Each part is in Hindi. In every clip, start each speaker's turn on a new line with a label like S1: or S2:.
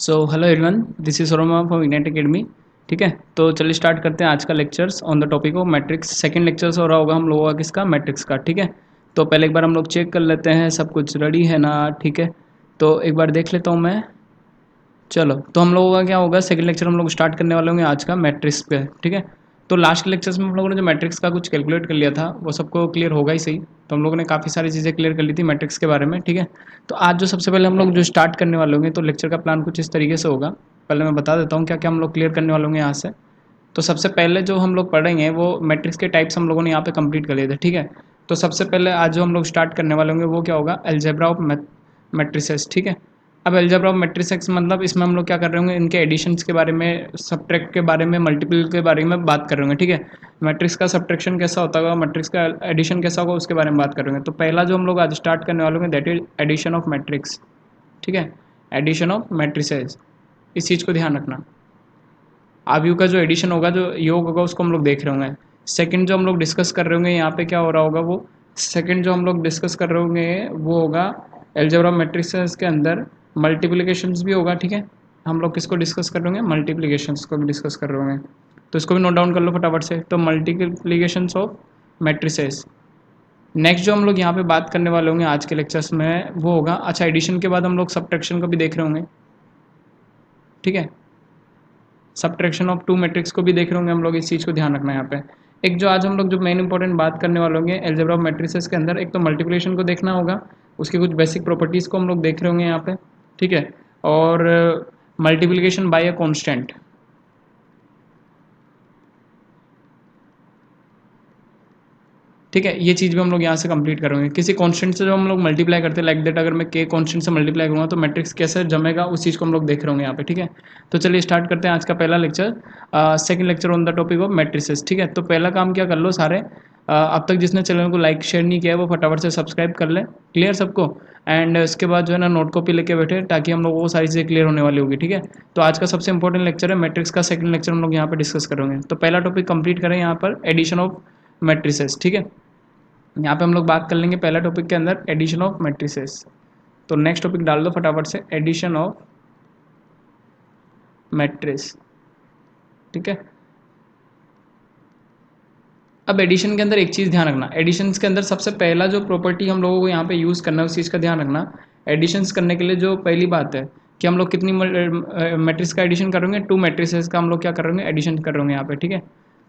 S1: So hello everyone, this is Saurabh from ignite academy. ठीक है, तो चलिए स्टार्ट करते हैं आज का lectures on the topic of matrix. Second lectures हो रहा होगा हम लोगों का किसका, मैट्रिक्स का। ठीक है, तो पहले एक बार हम लोग चेक कर लेते हैं सब कुछ रेडी है ना। ठीक है, तो एक बार देख लेता हूँ मैं। चलो, तो हम लोगों का क्या होगा, सेकंड लेक्चर हम लोग स्टार्ट करने वाले होंगे आज का मैट्रिक्स पे। ठीक है, तो लास्ट के लेक्चर्स में हम लोगों ने जो मैट्रिक्स का कुछ कैलकुलेट कर लिया था वो सबको क्लियर होगा ही सही। तो हम लोगों ने काफ़ी सारी चीज़ें क्लियर कर ली थी मैट्रिक्स के बारे में। ठीक है, तो आज जो सबसे पहले हम लोग जो स्टार्ट करने वाले होंगे, तो लेक्चर का प्लान कुछ इस तरीके से होगा। पहले मैं बता देता हूँ क्या क्या हम लोग क्लियर करने वाले होंगे यहाँ से। तो सबसे पहले जो हम लोग पढ़ेंगे वो मैट्रिक्स के टाइप्स हम लोगों ने यहाँ पे कंप्लीट कर लिए थे। ठीक है, तो सबसे पहले आज जो हम लोग स्टार्ट करने वाले होंगे वो क्या होगा, अलजेब्रा ऑफ मैट्रिसेस। ठीक है, अब अलजेब्रा ऑफ मैट्रिसेस मतलब इसमें हम लोग क्या कर रहे होंगे, इनके एडिशंस के बारे में, सब्ट्रैक्ट के बारे में, मल्टीपल के बारे में बात कर रहे होंगे। ठीक है, मैट्रिक्स का सब्ट्रैक्शन कैसा होता होगा, मैट्रिक्स का एडिशन कैसा होगा, उसके बारे में बात करेंगे। तो पहला जो हम लोग आज स्टार्ट करने वाले होंगे that is addition of matrix. ठीक है, एडिशन ऑफ मैट्रिसेस, इस चीज़ को ध्यान रखना। आव्यू का जो एडिशन होगा, जो योग होगा, उसको हम लोग देख रहे होंगे। सेकंड जो हम लोग डिस्कस कर रहे होंगे यहाँ पे क्या हो रहा होगा, वो सेकंड जो हम लोग डिस्कस कर रहे होंगे वो होगा अलजेब्रा मैट्रिसेस के अंदर मल्टीप्लिकेशंस भी होगा। ठीक है, हम लोग किसको डिस्कस कर रहे होंगे, मल्टीप्लिकेशंस को भी डिस्कस कर रहे होंगे। तो इसको भी नोट डाउन कर लो फटाफट से। तो मल्टीप्लिकेशंस ऑफ मैट्रिसेस। नेक्स्ट जो हम लोग यहाँ पे बात करने वाले होंगे आज के लेक्चर्स में वो होगा, अच्छा एडिशन के बाद हम लोग सब्ट्रैक्शन को भी देख रहे होंगे। ठीक है, सब्ट्रैक्शन ऑफ टू मैट्रिक्स को भी देख रहे होंगे हम लोग, इस चीज़ को ध्यान रखना है यहाँ पे। एक जो आज हम लोग जो मेन इंपॉर्टेंट बात करने वाले होंगे अलजेब्रा ऑफ मैट्रिसेस के अंदर, एक तो मल्टीप्लिकेशन को देखना होगा, उसकी कुछ बेसिक प्रॉपर्टीज़ को हम लोग देख रहे होंगे यहाँ पे। ठीक है, और मल्टीप्लिकेशन बाय अ कांस्टेंट। ठीक है, ये चीज़ भी हम लोग यहाँ से कंप्लीट करेंगे। किसी कांस्टेंट से जो हम लोग मल्टीप्लाई करते हैं, लाइक दैट अगर मैं के कांस्टेंट से मल्टीप्लाई करूँगा तो मैट्रिक्स कैसे जमेगा, उस चीज़ को हम लोग देख रहे होंगे यहाँ पे। ठीक है, तो चलिए स्टार्ट करते हैं आज का पहला lecture, second lecture on the topic of matrices. ठीक है, तो पहला काम क्या कर लो सारे, अब तक जिसने चैनल को लाइक शेयर नहीं किया है वो फटाफट से सब्सक्राइब कर ले। क्लियर सबको? एंड उसके बाद जो है ना नोट कॉपी लेके बैठे, ताकि हम लोग वो सारी चीज़ें क्लियर होने वाली होगी। ठीक है, तो आज का सबसे इंपॉर्टेंट लेक्चर है मैट्रिक्स का, सेकंड लेक्चर हम लोग यहाँ पे डिस्कस करेंगे। तो पहला टॉपिक कंप्लीट करें यहाँ पर, एडिशन ऑफ मैट्रिसेस। ठीक है, यहाँ पे हम लोग बात कर लेंगे पहला टॉपिक के अंदर एडिशन ऑफ मैट्रिसेस। तो नेक्स्ट टॉपिक डाल दो फटाफट से, एडिशन ऑफ मैट्रिस। ठीक है, अब एडिशन के अंदर एक चीज़ ध्यान रखना, एडिशन के अंदर सबसे पहला जो प्रॉपर्टी हम लोगों को यहाँ पे यूज़ करना है उस चीज़ का ध्यान रखना। एडिशंस करने के लिए जो पहली बात है कि हम लोग कितनी मैट्रिक्स का एडिशन करेंगे, टू मैट्रिसेस का हम लोग क्या करेंगे, एडिशन करेंगे यहाँ पे। ठीक है,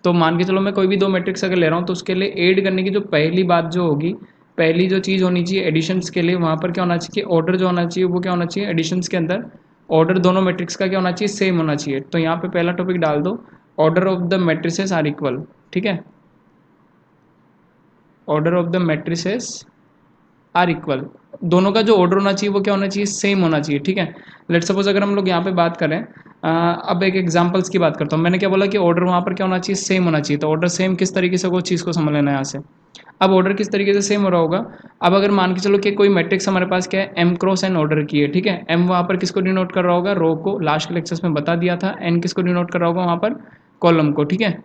S1: तो मान के चलो मैं कोई भी दो मैट्रिक्स अगर ले रहा हूँ तो उसके लिए ऐड करने की जो पहली बात जो होगी, पहली जो चीज़ होनी चाहिए एडिशंस के लिए, वहाँ पर क्या होना चाहिए, ऑर्डर जो होना चाहिए वो क्या होना चाहिए, एडिशंस के अंदर ऑर्डर दोनों मैट्रिक्स का क्या होना चाहिए, सेम होना चाहिए। तो यहाँ पे पहला टॉपिक डाल दो, order of the matrices are equal. ठीक है, order of the matrices are equal, दोनों का जो ऑर्डर होना चाहिए वो क्या होना चाहिए, सेम होना चाहिए। ठीक है, लेट सपोज अगर हम लोग यहाँ पे बात करें, अब एक एग्जांपल्स की बात करता हूँ। मैंने क्या बोला कि ऑर्डर वहाँ पर क्या होना चाहिए, सेम होना चाहिए। तो ऑर्डर सेम किस तरीके से, वो चीज़ को समझ लेना है यहाँ से। अब ऑर्डर किस तरीके से सेम हो रहा होगा, अब अगर मान के चलो कि कोई मैट्रिक्स हमारे पास क्या है, एम क्रॉस एन ऑर्डर की है। ठीक है, एम वहाँ पर किसको डिनोट कर रहा होगा, रो को, लास्ट के लेक्चर्स में बता दिया था। एन किसको डिनोट कर रहा होगा वहाँ पर, कॉलम को। ठीक है,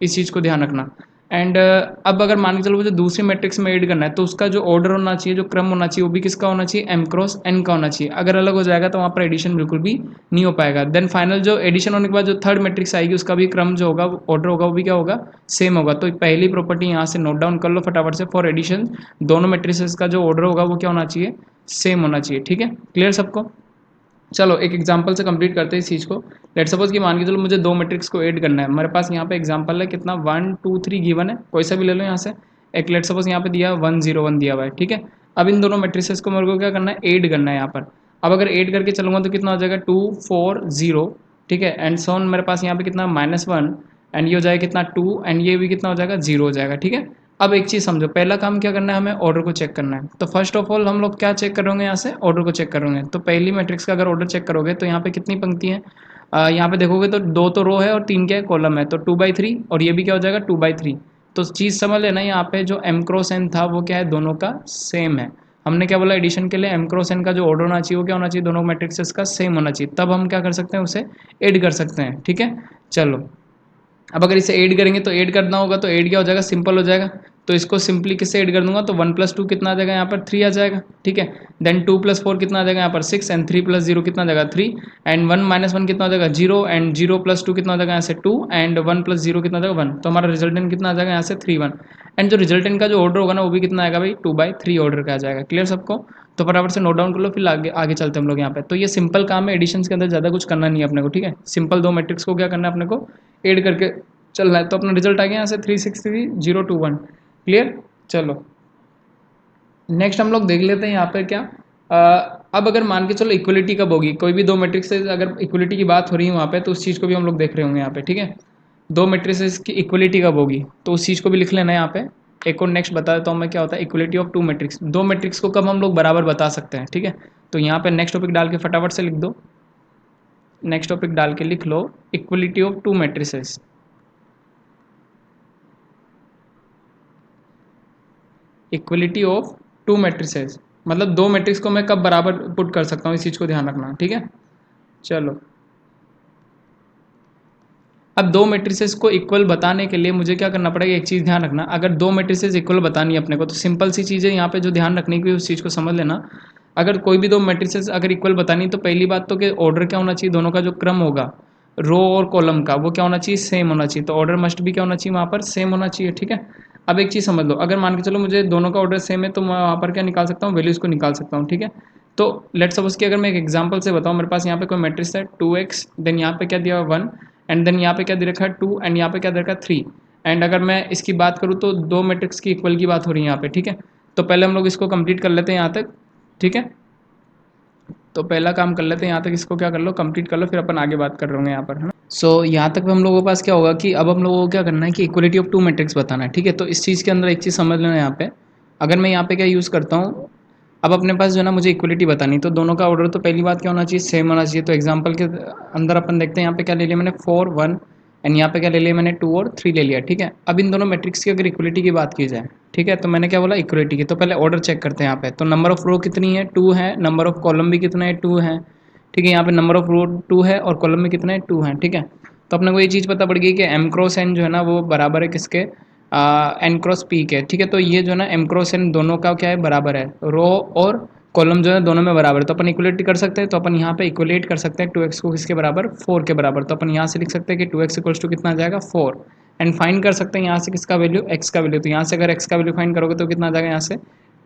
S1: इस चीज़ को ध्यान रखना। एंड अब अगर मान के चलो मुझे दूसरी मैट्रिक्स में ऐड करना है तो उसका जो ऑर्डर होना चाहिए, जो क्रम होना चाहिए, वो भी किसका होना चाहिए, एम क्रॉस एन का होना चाहिए। अगर अलग हो जाएगा तो वहाँ पर एडिशन बिल्कुल भी नहीं हो पाएगा। देन फाइनल जो एडिशन होने के बाद जो थर्ड मैट्रिक्स आएगी उसका भी क्रम जो होगा, ऑर्डर होगा, वो भी क्या होगा, सेम होगा। तो पहली प्रॉपर्टी यहाँ से नोट डाउन कर लो फटाफट से, फॉर एडिशन दोनों मैट्रिक्स का जो ऑर्डर होगा वो क्या होना चाहिए, सेम होना चाहिए। ठीक है, क्लियर सबको? चलो एक एग्जांपल से कंप्लीट करते हैं इस चीज़ को। लेट सपोज कि मान के चलो मुझे दो मैट्रिक्स को ऐड करना है। मेरे पास यहाँ पे एग्जांपल है कितना, 1 2 3 गिवन है, कोई सा भी ले लो यहाँ से। एक लेट सपोज यहाँ पे दिया 1 0 1 दिया हुआ है। ठीक है, अब इन दोनों मैट्रिसेस को मेरे को क्या करना है, ऐड करना है यहाँ पर। अब अगर ऐड करके चलूँगा तो कितना हो जाएगा, 2 4 0। ठीक है, एंड सोन मेरे पास यहाँ पे कितना, -1, एंड ये हो जाएगा कितना 2, एंड ये भी कितना हो जाएगा, 0 हो जाएगा। ठीक है, अब एक चीज़ समझो, पहला काम क्या करना है, हमें ऑर्डर को चेक करना है। तो फर्स्ट ऑफ ऑल हम लोग क्या चेक करेंगे, यहाँ से ऑर्डर को चेक करेंगे। तो पहली मैट्रिक्स का अगर ऑर्डर चेक करोगे तो यहाँ पे कितनी पंक्ति है, यहाँ पे देखोगे तो 2 तो रो है और 3 क्या है, कॉलम है। तो 2/3, और ये भी क्या हो जाएगा 2/3। तो चीज़ समझ लेना, यहाँ पे जो एम क्रॉस एन था वो क्या है, दोनों का सेम है। हमने क्या बोला, एडिशन के लिए एम क्रॉस एन का जो ऑर्डर होना चाहिए वो क्या होना चाहिए, दोनों मैट्रिक्सेस का सेम होना चाहिए, तब हम क्या कर सकते हैं, उसे ऐड कर सकते हैं। ठीक है, चलो अब अगर इसे ऐड करेंगे तो ऐड करना होगा, तो ऐड क्या हो जाएगा, सिंपल हो जाएगा। तो इसको सिंपली किससे ऐड कर दूंगा, तो 1 + 2 कितना आ जाएगा यहाँ पर 3 आ जाएगा, ठीक है। देन 2 + 4 कितना आ जाएगा यहाँ पर 6 एंड 3 + 0 कितना आ जाएगा 3 एंड 1 - 1 कितना आ जाएगा 0 एंड 0 + 2 कितना आ जाएगा यहाँ से 2 एंड 1 + 0 कितना आ जाएगा 1। तो हमारा रिजल्टेंट कितना आ जाएगा यहाँ से 3 1 एंड जो रिजल्टेंट का जो ऑर्डर होगा ना वो भी कितना आएगा भाई 2/3 ऑर्डर का आ जाएगा। क्लियर सबको? तो फटाफट से नोट डाउन कर लो, फिर आगे आगे चलते हैं हम लोग यहाँ पे। तो ये सिंपल काम है, एडिशन के अंदर ज़्यादा कुछ करना नहीं है अपने को, ठीक है। सिंपल दो मैट्रिक्स को क्या करना है अपने को, ऐड करके चलना है। तो अपना रिजल्ट आ गया यहाँ से 363,021। क्लियर? चलो नेक्स्ट हम लोग देख लेते हैं यहाँ पे क्या। अब अगर मान के चलो इक्वलिटी कब होगी, कोई भी दो मैट्रिक्सेस अगर इक्वलिटी की बात हो रही है वहाँ पे, तो उस चीज़ को भी हम लोग देख रहे होंगे यहाँ पे, ठीक है। दो मैट्रिसेस की इक्वलिटी कब होगी तो उस चीज़ को भी लिख लेना है यहाँ पे। एक और नेक्स्ट बता देता हूँ मैं क्या होता है इक्वलिटी ऑफ टू मैट्रिक्स। दो मैट्रिक्स को कब हम लोग बराबर बता सकते हैं, ठीक है। तो यहाँ पे नेक्स्ट टॉपिक डाल के फटाफट से लिख दो, नेक्स्ट टॉपिक डाल के लिख लो equality of two matrices. Equality of two matrices मतलब दो मैट्रिक्स को मैं कब बराबर पुट कर सकता हूँ, इस चीज़ को ध्यान रखना, ठीक है। चलो अब दो मैट्रिसेस को इक्वल बताने के लिए मुझे क्या करना पड़ेगा, एक चीज़ ध्यान रखना। अगर दो मैट्रिसेस इक्वल बतानी है अपने को तो सिंपल सी चीज़ है यहाँ पे जो ध्यान रखने की उस चीज़ को समझ लेना। अगर कोई भी दो मैट्रिसेस अगर इक्वल बतानी तो पहली बात तो कि ऑर्डर क्या होना चाहिए, दोनों का जो क्रम होगा रो और कॉलम का वो क्या होना चाहिए, सेम होना चाहिए। तो ऑर्डर मस्ट भी क्या होना चाहिए वहाँ पर, सेम होना चाहिए, ठीक है। अब एक चीज़ समझ लो, अगर मान के चलो मुझे दोनों का ऑर्डर सेम है तो मैं वहाँ पर क्या निकाल सकता हूँ, वैल्यूज़ को निकाल सकता हूँ, ठीक है। तो लेट सपोज कि अगर मैं एक एग्जांपल से बताऊँ, मेरे पास यहाँ पे कोई मैट्रिक्स है 2x, देन यहाँ पे क्या दिया 1 एंड देन यहाँ पे क्या दे रखा है 2 एंड यहाँ पे क्या दे रखा है 3। एंड अगर मैं इसकी बात करूँ तो दो मैट्रिक्स की इक्वल की बात हो रही है यहाँ पे, ठीक है। तो पहले हम लोग इसको कंप्लीट कर लेते हैं यहाँ तक, ठीक है। तो पहला काम कर लेते हैं यहाँ तक, इसको क्या कर लो कंप्लीट कर लो, फिर अपन आगे बात कर रहे होंगे यहाँ पर, है ना। सो यहाँ तक हम लोगों के पास क्या होगा कि अब हम लोगों को क्या करना है कि इक्वलिटी ऑफ टू मैट्रिक्स बताना है, ठीक है। तो इस चीज़ के अंदर एक चीज़ समझ लेना यहाँ पे, अगर मैं यहाँ पे क्या यूज़ करता हूँ, अब अपने पास जो है ना मुझे इक्वलिटी बतानी, तो दोनों का ऑर्डर तो पहली बात क्या होना चाहिए, सेम होना चाहिए। तो एग्जांपल के अंदर अपन देखते हैं यहाँ पे क्या ले लिया मैंने 4 1 एंड यहाँ पे क्या ले लिया मैंने 2 और 3 ले लिया, ठीक है। अब इन दोनों मैट्रिक्स की अगर इक्वलिटी की बात की जाए, ठीक है, तो मैंने क्या बोला इक्वलिटी की, तो पहले ऑर्डर चेक करते हैं यहाँ पे। तो नंबर ऑफ रो कितनी है 2 है, नंबर ऑफ कॉलम भी कितना है 2 है, ठीक है। यहाँ पे नंबर ऑफ रो 2 है और कॉलम में कितना है 2 है, ठीक है। तो अपने को ये चीज़ पता पड़ गई कि m क्रॉस n जो है ना वो बराबर है किसके, n क्रॉस p के, ठीक है। तो ये जो है ना m क्रॉस n दोनों का क्या है बराबर है, रो और कॉलम जो है दोनों में बराबर है। तो अपन इक्वलेट कर सकते हैं, तो अपन यहाँ पे इक्वलेट कर सकते हैं 2x को किसके बराबर 4 के बराबर। तो अपन यहाँ से लिख सकते हैं कि 2x इक्वल्स टू कितना आ जाएगा 4 एंड फाइंड कर सकते हैं यहाँ से किसका वैल्यू x का वैल्यू। तो यहाँ से अगर x का वैल्यू फाइंड करोगे तो कितना आ जाएगा यहाँ से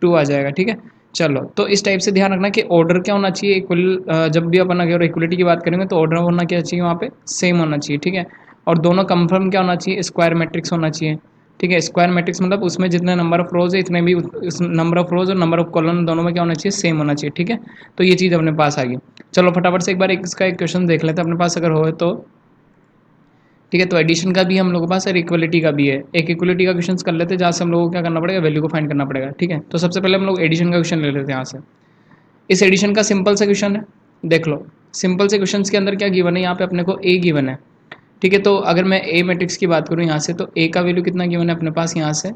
S1: 2 आ जाएगा, ठीक है। चलो तो इस टाइप से ध्यान रखना कि ऑर्डर क्या होना चाहिए इक्वल, जब भी अपन अगर इक्वलिटी की बात करेंगे तो ऑर्डर होना क्या चाहिए वहाँ पे सेम होना चाहिए, ठीक है। और दोनों कंफर्म क्या होना चाहिए, स्क्वायर मैट्रिक्स होना चाहिए, ठीक है। स्क्वायर मैट्रिक्स मतलब उसमें जितने नंबर ऑफ रोज है इतने भी उस नंबर ऑफ रोज और नंबर ऑफ कॉलम दोनों में क्या होना चाहिए सेम होना चाहिए, ठीक है। तो ये चीज़ अपने पास आ गई। चलो फटाफट से एक बार इसका एक क्वेश्चन देख लेते हैं अपने पास अगर हो तो, ठीक है। तो एडिशन का भी हम लोगों के पास और इक्वलिटी का भी है। एक इक्वलिटी का क्वेश्चन कर लेते हैं जहाँ से हम लोगों को क्या करना पड़ेगा, वैल्यू को फाइंड करना पड़ेगा, ठीक है। तो सबसे पहले हम लोग एडिशन का क्वेश्चन ले लेते हैं यहाँ से। इस एडिशन का सिंपल से क्वेश्चन है, देख लो सिंपल से क्वेश्चन के अंदर क्या गिवन है, यहाँ पे अपने को ए गिवन है, ठीक है। तो अगर मैं ए मैट्रिक्स की बात करूँ यहाँ से, तो ए का वैल्यू कितना गिवन है अपने पास, यहाँ से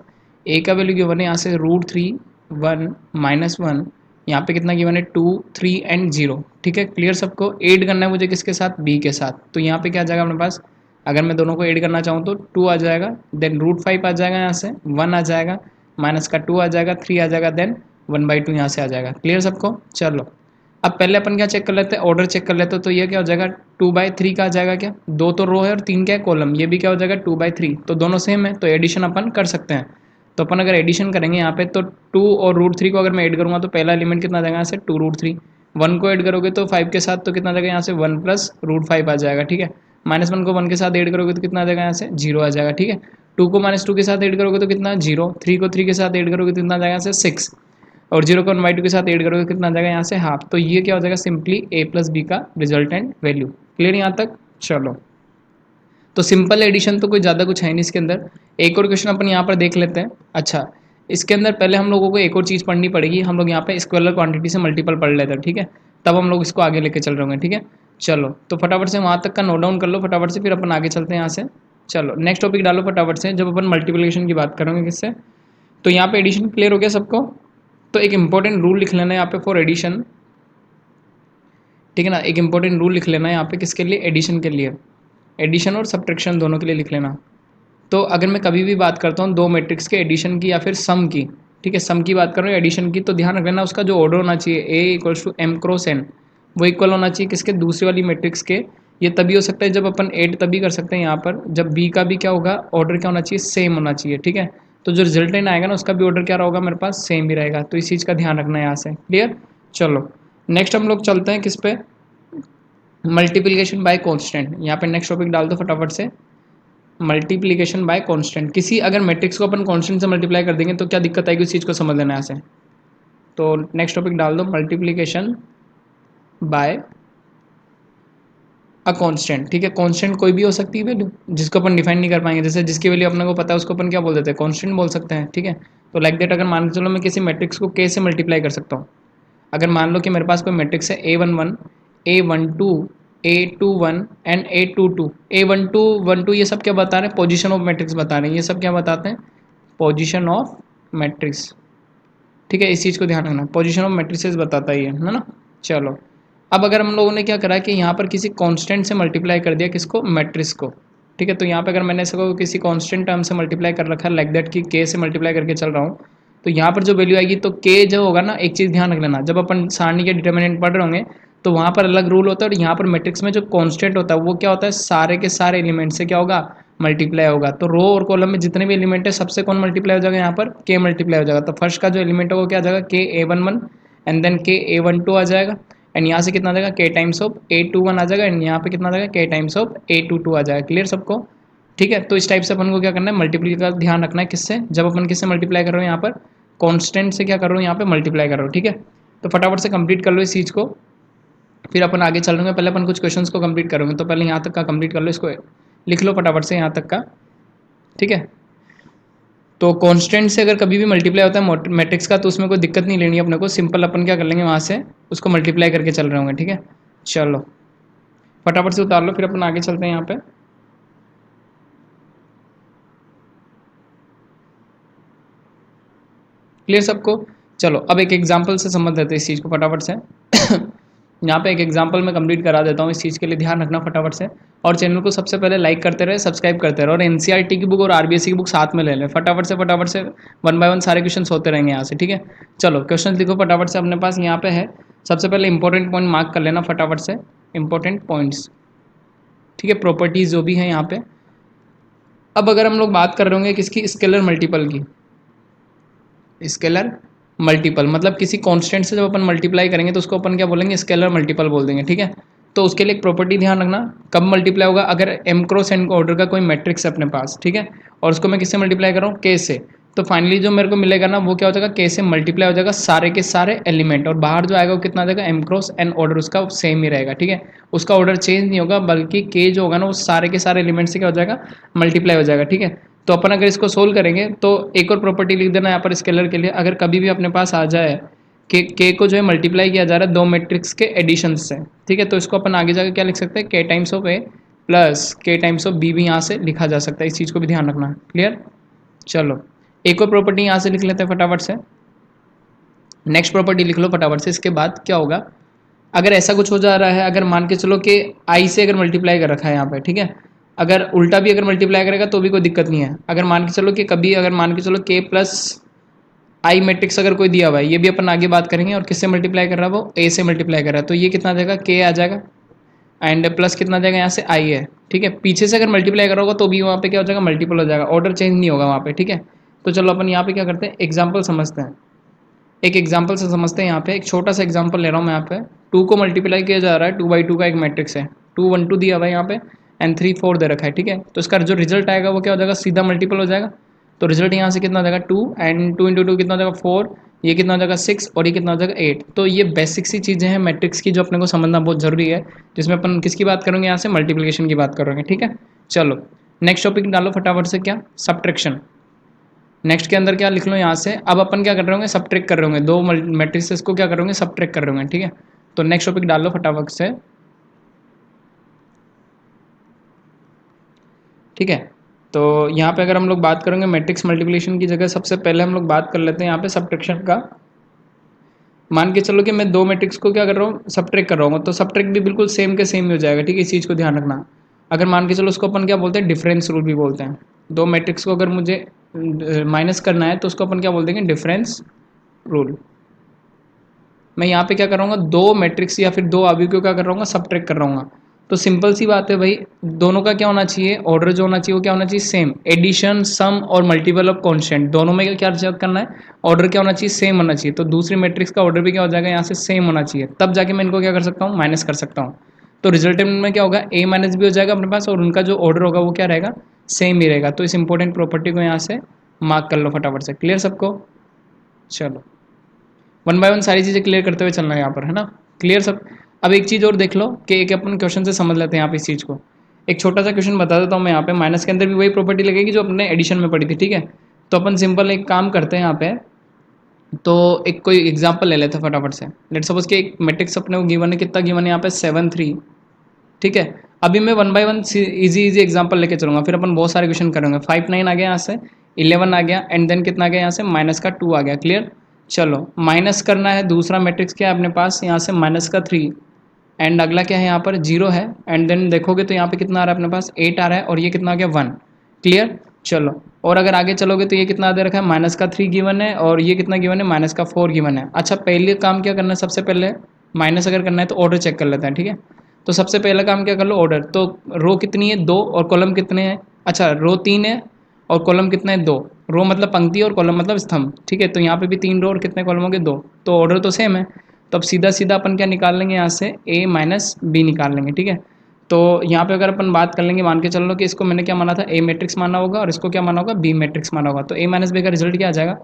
S1: ए का वैल्यू गिवन है यहाँ से √3 1 -1, यहाँ पे कितना गिवन है 2 3 एंड 0, ठीक है। क्लियर सबको? ऐड करना है मुझे किसके साथ, बी के साथ। तो यहाँ पे क्या आ जाएगा अपने पास, अगर मैं दोनों को ऐड करना चाहूँ तो 2 आ जाएगा, देन √5 आ जाएगा, यहाँ से 1 आ जाएगा, माइनस का 2 आ जाएगा, 3 आ जाएगा, देन 1/2 यहाँ से आ जाएगा। क्लियर सबको? चलो अब पहले अपन क्या चेक कर लेते हैं, ऑर्डर चेक कर लेते हैं। तो ये क्या हो जाएगा 2/3 का आ जाएगा, क्या दो तो रो है और 3 क्या है कॉलम, ये भी क्या हो जाएगा 2/3, तो दोनों सेम है तो एडिशन अपन कर सकते हैं। तो अपन अगर एडिशन करेंगे यहाँ पे तो 2 और √3 को अगर मैं ऐड करूँगा तो पहला एलिमेंट कितना आ जाएगा यहाँ से 2√3, 1 को ऐड करोगे तो 5 के साथ तो कितना आ जाएगा यहाँ से 1 + √5 आ जाएगा, ठीक है। -1 को 1 के साथ ऐड करोगे तो कितना आ जाएगा यहाँ से 0 आ जाएगा, ठीक है। 2 को -2 के साथ ऐड करोगे तो कितना 0, 3 को 3 के साथ ऐड करोगे तो कितना आ जाएगा यहाँ से 6 और 0 को 1/2 के साथ ऐड करोगे कितना आ जाएगा यहाँ से हाफ। तो ये क्या हो जाएगा सिंपली a + b का रिजल्टेंट वैल्यू। क्लियर यहाँ तक? चलो तो सिंपल एडिशन तो कोई ज़्यादा कुछ है नहीं इसके अंदर। एक और क्वेश्चन अपन यहाँ पर देख लेते हैं। अच्छा इसके अंदर पहले हम लोगों को एक और चीज़ पढ़नी पड़ेगी, हम लोग यहाँ पे स्केलर क्वांटिटी से मल्टीपल पढ़ लेते हैं, ठीक है। तब हम लोग इसको आगे लेके चल रहे होंगे, ठीक है। चलो तो फटाफट से वहाँ तक का नोट डाउन कर लो फटाफट से, फिर अपन आगे चलते हैं यहाँ से। चलो नेक्स्ट टॉपिक डालो फटाफट से, जब अपन मल्टीप्लिकेशन की बात करेंगे किससे। तो यहाँ पे एडिशन क्लियर हो गया सबको। तो एक इंपॉर्टेंट रूल लिख लेना है यहाँ पे फॉर एडिशन, ठीक है ना। एक इंपॉर्टेंट रूल लिख लेना है यहाँ पे किसके लिए, एडिशन के लिए, एडिशन और सब्ट्रैक्शन दोनों के लिए लिख लेना। तो अगर मैं कभी भी बात करता हूँ दो मैट्रिक्स के एडिशन की या फिर सम की, ठीक है, सम की बात कर रहा हूँ एडिशन की, तो ध्यान रखना उसका जो ऑर्डर होना चाहिए A equals to m cross n, वो इक्वल होना चाहिए किसके, दूसरी वाली मैट्रिक्स के। ये तभी हो सकता है जब अपन ऐड तभी कर सकते हैं यहाँ पर जब बी का भी क्या होगा, ऑर्डर क्या होना चाहिए, सेम होना चाहिए, ठीक है। तो जो रिजल्टेंट आएगा ना उसका भी ऑर्डर क्या होगा मेरे पास, सेम ही रहेगा। तो इस चीज़ का ध्यान रखना है यहाँ से, क्लियर। चलो नेक्स्ट हम लोग चलते हैं किस पे, मल्टीप्लीकेशन बाय कांस्टेंट। यहाँ पे नेक्स्ट टॉपिक डाल दो फटाफट से, मल्टीप्लीकेशन बाय कांस्टेंट। किसी अगर मैट्रिक्स को अपन कांस्टेंट से मल्टीप्लाई कर देंगे तो क्या दिक्कत आएगी, उस चीज़ को समझ लेना है यहाँ से। तो नेक्स्ट टॉपिक डाल दो, मल्टीप्लीकेशन बाय अ कांस्टेंट, ठीक है। कांस्टेंट कोई भी हो सकती है वैल्यू जिसको अपन डिफाइन नहीं कर पाएंगे, जैसे जिसकी वैल्यू अपने को पता है उसको अपन क्या बोल देते हैं, कांस्टेंट बोल सकते हैं, ठीक है। तो लाइक दैट अगर मान के चलो मैं किसी मैट्रिक्स को के से मल्टीप्लाई कर सकता हूँ। अगर मान लो कि मेरे पास कोई मैट्रिक्स है A11 A12 A21 and A22, A12 12 ये सब क्या बता रहे हैं, पोजीशन ऑफ मैट्रिक्स बता रहे हैं, ये सब क्या बताते हैं, पोजीशन ऑफ मैट्रिक्स, ठीक है। इस चीज़ को ध्यान रखना, पोजीशन ऑफ मैट्रिसेस बताता ही है ना। चलो अब अगर हम लोगों ने क्या करा कि यहाँ पर किसी कांस्टेंट से मल्टीप्लाई कर दिया किसको, मैट्रिक्स को, ठीक है। तो यहाँ पे अगर मैंने इसको किसी कांस्टेंट टर्म से मल्टीप्लाई कर रखा है लाइक दैट कि के से मल्टीप्लाई करके चल रहा हूँ, तो यहाँ पर जो वैल्यू आएगी तो के जो होगा ना, एक चीज़ ध्यान रख लेना, जब अपन सारणी के डिटर्मिनेंट पढ़ रहे होंगे तो वहाँ पर अलग रूल होता है, और यहाँ पर मैट्रिक्स में जो कांस्टेंट होता है वो क्या होता है, सारे के सारे एलिमेंट से क्या होगा, मल्टीप्लाई होगा। तो रो और कॉलम में जितने भी एलिमेंट है सबसे कौन मल्टीप्लाई हो जाएगा, यहाँ पर के मल्टीप्लाई हो जाएगा। तो फर्स्ट का जो एलिमेंट है वो क्या आ जाएगा, के A11 एंड देन के A12 आ जाएगा, एंड यहाँ से कितना आ जाएगा, के टाइम्स ऑफ A21 आ जाएगा, एंड यहाँ पे कितना आ जाएगा, के टाइम्स ऑफ A22 आ जाएगा। क्लियर सबको, ठीक है। तो इस टाइप से अपन को क्या करना है, मल्टीप्लाई का ध्यान रखना है, किससे, जब अपन किससे मल्टीप्लाई कर रहे हो, यहाँ पर कांस्टेंट से क्या कर रहे हो, यहाँ पे मल्टीप्लाई कर रहे हो, ठीक है। तो फटाफट से कंप्लीट कर लो इस चीज़ को, फिर अपन आगे चल रहे हैं। पहले अपन कुछ क्वेश्चंस को कंप्लीट करेंगे, तो पहले यहाँ तक का कंप्लीट कर लो, इसको लिख लो फटाफट से यहाँ तक का, ठीक है। तो कांस्टेंट से अगर कभी भी मल्टीप्लाई होता है मैट्रिक्स का तो उसमें कोई दिक्कत नहीं लेनी है अपने को, सिंपल अपन क्या कर लेंगे वहाँ से उसको मल्टीप्लाई करके चल रहे होंगे, ठीक है। चलो फटाफट से उतार लो, फिर अपन आगे चलते हैं यहाँ पे। क्लियर सबको। चलो अब एक एग्जांपल से समझ लेते हैं इस चीज़ को फटाफट से यहाँ पे एक एग्जांपल मैं कंप्लीट करा देता हूँ, इस चीज़ के लिए ध्यान रखना फटाफट से। और चैनल को सबसे पहले लाइक करते रहे, सब्सक्राइब करते रहे, और एनसीईआरटी की बुक और आरबीएससी की बुक साथ में ले लें फटाफट से वन बाय वन सारे क्वेश्चन होते रहेंगे यहाँ से, ठीक है। चलो क्वेश्चन लिखो फटाफट से, अपने पास यहाँ पे है। सबसे पहले इंपॉर्टेंट पॉइंट मार्क कर लेना फटाफट से, इंपॉर्टेंट पॉइंट्स, ठीक है, प्रॉपर्टीज जो भी है यहाँ पे। अब अगर हम लोग बात कर रहे होंगे किसकी, स्केलर मल्टीपल की, स्केलर मल्टीपल मतलब किसी कांस्टेंट से जब अपन मल्टीप्लाई करेंगे तो उसको अपन क्या बोलेंगे, स्केलर मल्टीपल बोल देंगे, ठीक है। तो उसके लिए एक प्रॉपर्टी ध्यान रखना, कब मल्टीप्लाई होगा, अगर एम क्रॉस एन ऑर्डर का कोई मैट्रिक्स है अपने पास, ठीक है, और उसको मैं किससे मल्टीप्लाई कर रहा हूँ, के से, तो फाइनली जो मेरे को मिलेगा ना वो क्या हो जाएगा, के से मल्टीप्लाई हो जाएगा सारे के सारे एलिमेंट, और बाहर जो आएगा वो कितना आ जाएगा, एम क्रॉस एन ऑर्डर उसका सेम ही रहेगा, ठीक है। उसका ऑर्डर चेंज नहीं होगा, बल्कि के जो होगा ना वो सारे के सारे एलिमेंट से क्या हो जाएगा, मल्टीप्लाई हो जाएगा, ठीक है। तो अपन अगर इसको सोल्व करेंगे तो एक और प्रॉपर्टी लिख देना यहाँ पर स्केलर के लिए, अगर कभी भी अपने पास आ जाए कि के को जो है मल्टीप्लाई किया जा रहा है दो मैट्रिक्स के एडिशन से, ठीक है, तो इसको अपन आगे जाकर क्या लिख सकते हैं, के टाइम्स ऑफ ए प्लस के टाइम्स ऑफ बी भी यहाँ से लिखा जा सकता है, इस चीज़ को भी ध्यान रखना, क्लियर। चलो एक और प्रॉपर्टी यहाँ से लिख लेते हैं फटाफट से, नेक्स्ट प्रॉपर्टी लिख लो फटाफट से। इसके बाद क्या होगा, अगर ऐसा कुछ हो जा रहा है, अगर मान के चलो कि आई से अगर मल्टीप्लाई कर रखा है यहाँ पे, ठीक है, अगर उल्टा भी अगर मल्टीप्लाई करेगा तो भी कोई दिक्कत नहीं है। अगर मान के चलो कि कभी अगर मान के चलो के प्लस आई मैट्रिक्स अगर कोई दिया हुआ है, ये भी अपन आगे बात करेंगे, और किससे मल्टीप्लाई कर रहा है, वो ए से मल्टीप्लाई कर रहा है, तो ये कितना आ जाएगा, के आ जाएगा, एंड प्लस कितना आ जाएगा यहाँ से आई है, ठीक है। पीछे से अगर मल्टीप्लाई करा होगा तो भी वहाँ पे क्या हो जाएगा, मल्टीपल हो जाएगा, ऑर्डर चेंज नहीं होगा वहाँ पे, ठीक है। तो चलो अपन यहाँ पे क्या करते हैं, एग्जाम्पल समझते हैं, एक एग्जाम्पल से समझते हैं। यहाँ पे एक छोटा सा एग्जाम्पल ले रहा हूँ मैं, यहाँ पे 2 को मल्टीप्लाई किया जा रहा है, 2/2 का एक मैट्रिक्स है, 2 1 2 दिया हुआ है यहाँ पे, एंड 3 4 दे रखा है, ठीक है। तो इसका जो रिजल्ट आएगा वो क्या हो जाएगा, सीधा मल्टीपल हो जाएगा। तो रिजल्ट यहाँ से कितना हो जाएगा 2, एंड 2 × 2 कितना हो जाएगा 4, ये कितना हो जाएगा 6, और ये कितना हो जाएगा 8। तो ये बेसिक सी चीज़ें हैं मैट्रिक्स की जो अपने को समझना बहुत जरूरी है, जिसमें अपन किसकी बात करेंगे, यहाँ से मल्टीप्लिकेशन की बात करेंगे, ठीक है। चलो नेक्स्ट टॉपिक डालो फटाफट से, क्या, सब्ट्रैक्शन। नेक्स्ट के अंदर क्या लिख लो यहाँ से, अब अपन क्या कर रहे होंगे, सब्ट्रैक्ट कर रहे होंगे दो मैट्रिसेस को, क्या कर रहे होंगे, सब्ट्रैक्ट कर रहे होंगे, ठीक है। तो नेक्स्ट टॉपिक डाल लो फटाफट से, ठीक है। तो यहाँ पे अगर हम लोग बात करेंगे मैट्रिक्स मल्टीप्लिकेशन की जगह, सबसे पहले हम लोग बात कर लेते हैं यहाँ पे सब्ट्रैक्शन का। मान के चलो कि मैं दो मैट्रिक्स को क्या कर रहा हूँ, सब्ट्रैक्ट कर रहा हूँ, तो सब्ट्रैक्ट भी बिल्कुल सेम के सेम ही हो जाएगा, ठीक है। इस चीज़ को ध्यान रखना। अगर मान के चलो उसको अपन क्या बोलते हैं, डिफरेंस रूल भी बोलते हैं, दो मैट्रिक्स को अगर मुझे माइनस करना है तो उसको अपन क्या बोल देंगे, डिफरेंस रूल। मैं यहाँ पे क्या कर रहा हूँ, दो मैट्रिक्स या फिर दो अवयवियों का कर रहा हूँ, सबट्रैक्ट कर रहा हूँ। तो सिंपल सी बात है भाई, दोनों का क्या होना चाहिए, ऑर्डर जो होना चाहिए वो क्या होना चाहिए, सेम। एडिशन, सम और मल्टीपल ऑफ कांस्टेंट दोनों में क्या चेक करना है, ऑर्डर क्या होना चाहिए, सेम होना चाहिए। तो दूसरी मैट्रिक्स का ऑर्डर भी क्या हो जाएगा, यहाँ से सेम होना चाहिए, तब जाके मैं इनको क्या कर सकता हूँ, माइनस कर सकता हूँ। तो रिजल्टेंट में क्या होगा, ए माइनस बी हो जाएगा अपने पास, और उनका जो ऑर्डर होगा वो क्या रहेगा, सेम ही रहेगा। तो इस इंपॉर्टेंट प्रॉपर्टी को यहाँ से मार्क कर लो फटाफट से। क्लियर सबको? चलो वन बाय वन सारी चीज़ें क्लियर करते हुए चलना है यहाँ पर, है ना, क्लियर सब। अब एक चीज़ और देख लो कि एक अपन क्वेश्चन से समझ लेते हैं यहाँ पे इस चीज़ को। एक छोटा सा क्वेश्चन बता देता हूँ मैं यहाँ पे, माइनस के अंदर भी वही प्रॉपर्टी लगेगी जो अपने एडिशन में पड़ी थी, ठीक है। तो अपन सिंपल एक काम करते हैं यहाँ पे, तो एक कोई एग्जाम्पल ले लेते हैं फटाफट से। लेट सपोज कि एक मैट्रिक्स अपने को गिवन है, कितना गिवन है यहाँ पे, 7 3, ठीक है। अभी मैं one by one easy easy example लेके चलूंगा, फिर अपन बहुत सारे क्वेश्चन करेंगे। 5 9 आ गया यहाँ से, 11 आ गया, एंड देन कितना आ गया यहाँ से, माइनस का 2 आ गया। क्लियर? चलो माइनस करना है, दूसरा मैट्रिक्स क्या है अपने पास यहाँ से, माइनस का 3, एंड अगला क्या है यहाँ पर, 0 है। एंड देन देखोगे तो यहाँ पे कितना आ रहा है अपने पास, 8 आ रहा है, और ये कितना आ गया, 1। क्लियर? चलो और अगर आगे चलोगे तो ये कितना दे रखा है, माइनस का 3 गिवन है, और ये कितना गिवन है, माइनस का 4 गिवन है। अच्छा पहले काम क्या करना है, सबसे पहले माइनस अगर करना है तो ऑर्डर चेक कर लेते हैं, ठीक है। तो सबसे पहला काम क्या कर लो, ऑर्डर। तो रो कितनी है, 2, और कॉलम कितने हैं, अच्छा रो 3 है और कॉलम कितने हैं, 2। रो मतलब पंक्ति और कॉलम मतलब स्तंभ, ठीक है। तो यहाँ पे भी 3 रो और कितने कॉलम हो गए, 2। तो ऑर्डर तो सेम है। तो अब सीधा सीधा अपन क्या निकाल लेंगे यहाँ से, a माइनस बी निकाल लेंगे, ठीक है। तो यहाँ पे अगर अपन बात कर लेंगे, मान के चल लो कि इसको मैंने क्या माना था, ए मैट्रिक्स माना होगा, और इसको क्या माना होगा, बी मैट्रिक्स माना होगा। तो a माइनस बी का रिजल्ट क्या आ जाएगा,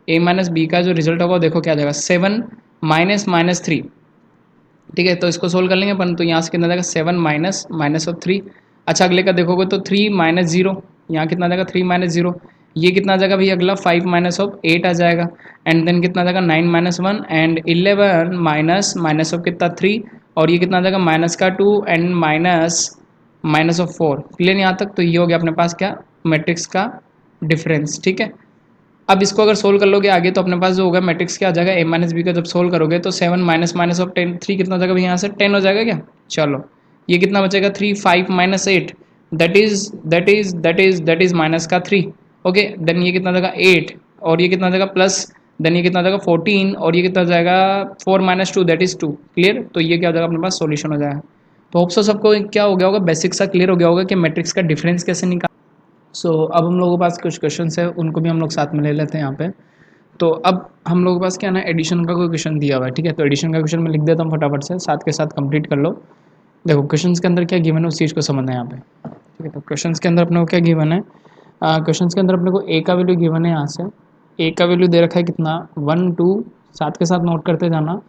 S1: a माइनस बी का जो रिजल्ट होगा देखो क्या आ जाएगा, 7 माइनस माइनस 3, ठीक है। तो इसको सोल्व कर लेंगे अपन, तो यहाँ से कितना जाएगा, 7 माइनस माइनस ऑफ 3। अच्छा अगले का देखोगे तो 3 माइनस 0, यहाँ कितना जाएगा, 3 माइनस 0। ये कितना आ जाएगा भाई अगला, 5 माइनस ऑफ 8 आ जाएगा। एंड देन कितना आ जाएगा, 9 minus 1, and 11 minus minus of कितना, 3, और ये कितना आ जाएगा, माइनस का 2, and minus minus of 4। Clear यहाँ तक? तो ये हो गया अपने पास क्या, मैट्रिक्स का डिफरेंस, ठीक है। अब इसको अगर सोल्व कर लोगे आगे तो अपने पास जो होगा मैट्रिक्स क्या आ जाएगा, ए माइनस बी का जब सोल्व करोगे तो 7 माइनस माइनस ऑफ 10, 3 कितना हो जाएगा भाई यहाँ से, 10 हो जाएगा क्या। चलो ये कितना बचेगा, 3 5 माइनस 8, दैट इज माइनस का 3। ओके देन ये कितना हो जाएगा 8, और ये कितना हो जाएगा प्लस, देन ये कितना हो जाएगा 14, और ये कितना हो जाएगा 4 माइनस 2, दैट इज 2। क्लियर? तो ये क्या हो जाएगा अपने पास, सॉल्यूशन हो जाएगा। तो होप सो सबको क्या हो गया होगा, बेसिक सा क्लियर हो गया होगा कि मैट्रिक्स का डिफरेंस कैसे निकाल। सो अब हम लोगों के पास कुछ क्वेश्चन है, उनको भी हम लोग साथ में ले लेते हैं यहाँ पे। तो अब हम लोगों के पास क्या ना, एडिशन का कोई क्वेश्चन दिया हुआ है, ठीक है। तो एडिशन का क्वेश्चन मैं लिख देता हूँ फटाफट से, साथ के साथ कंप्लीट कर लो। देखो क्वेश्चन के अंदर क्या गिवन है उस चीज़ को समझना है यहाँ पे, ठीक है। तो क्वेश्चन के अंदर अपने को क्या गिवन है, क्वेश्चन के अंदर अपने को ए का वैल्यू गिवन है, यहाँ से ए का वैल्यू दे रखा है कितना, 1 2, साथ के साथ नोट करते जाना।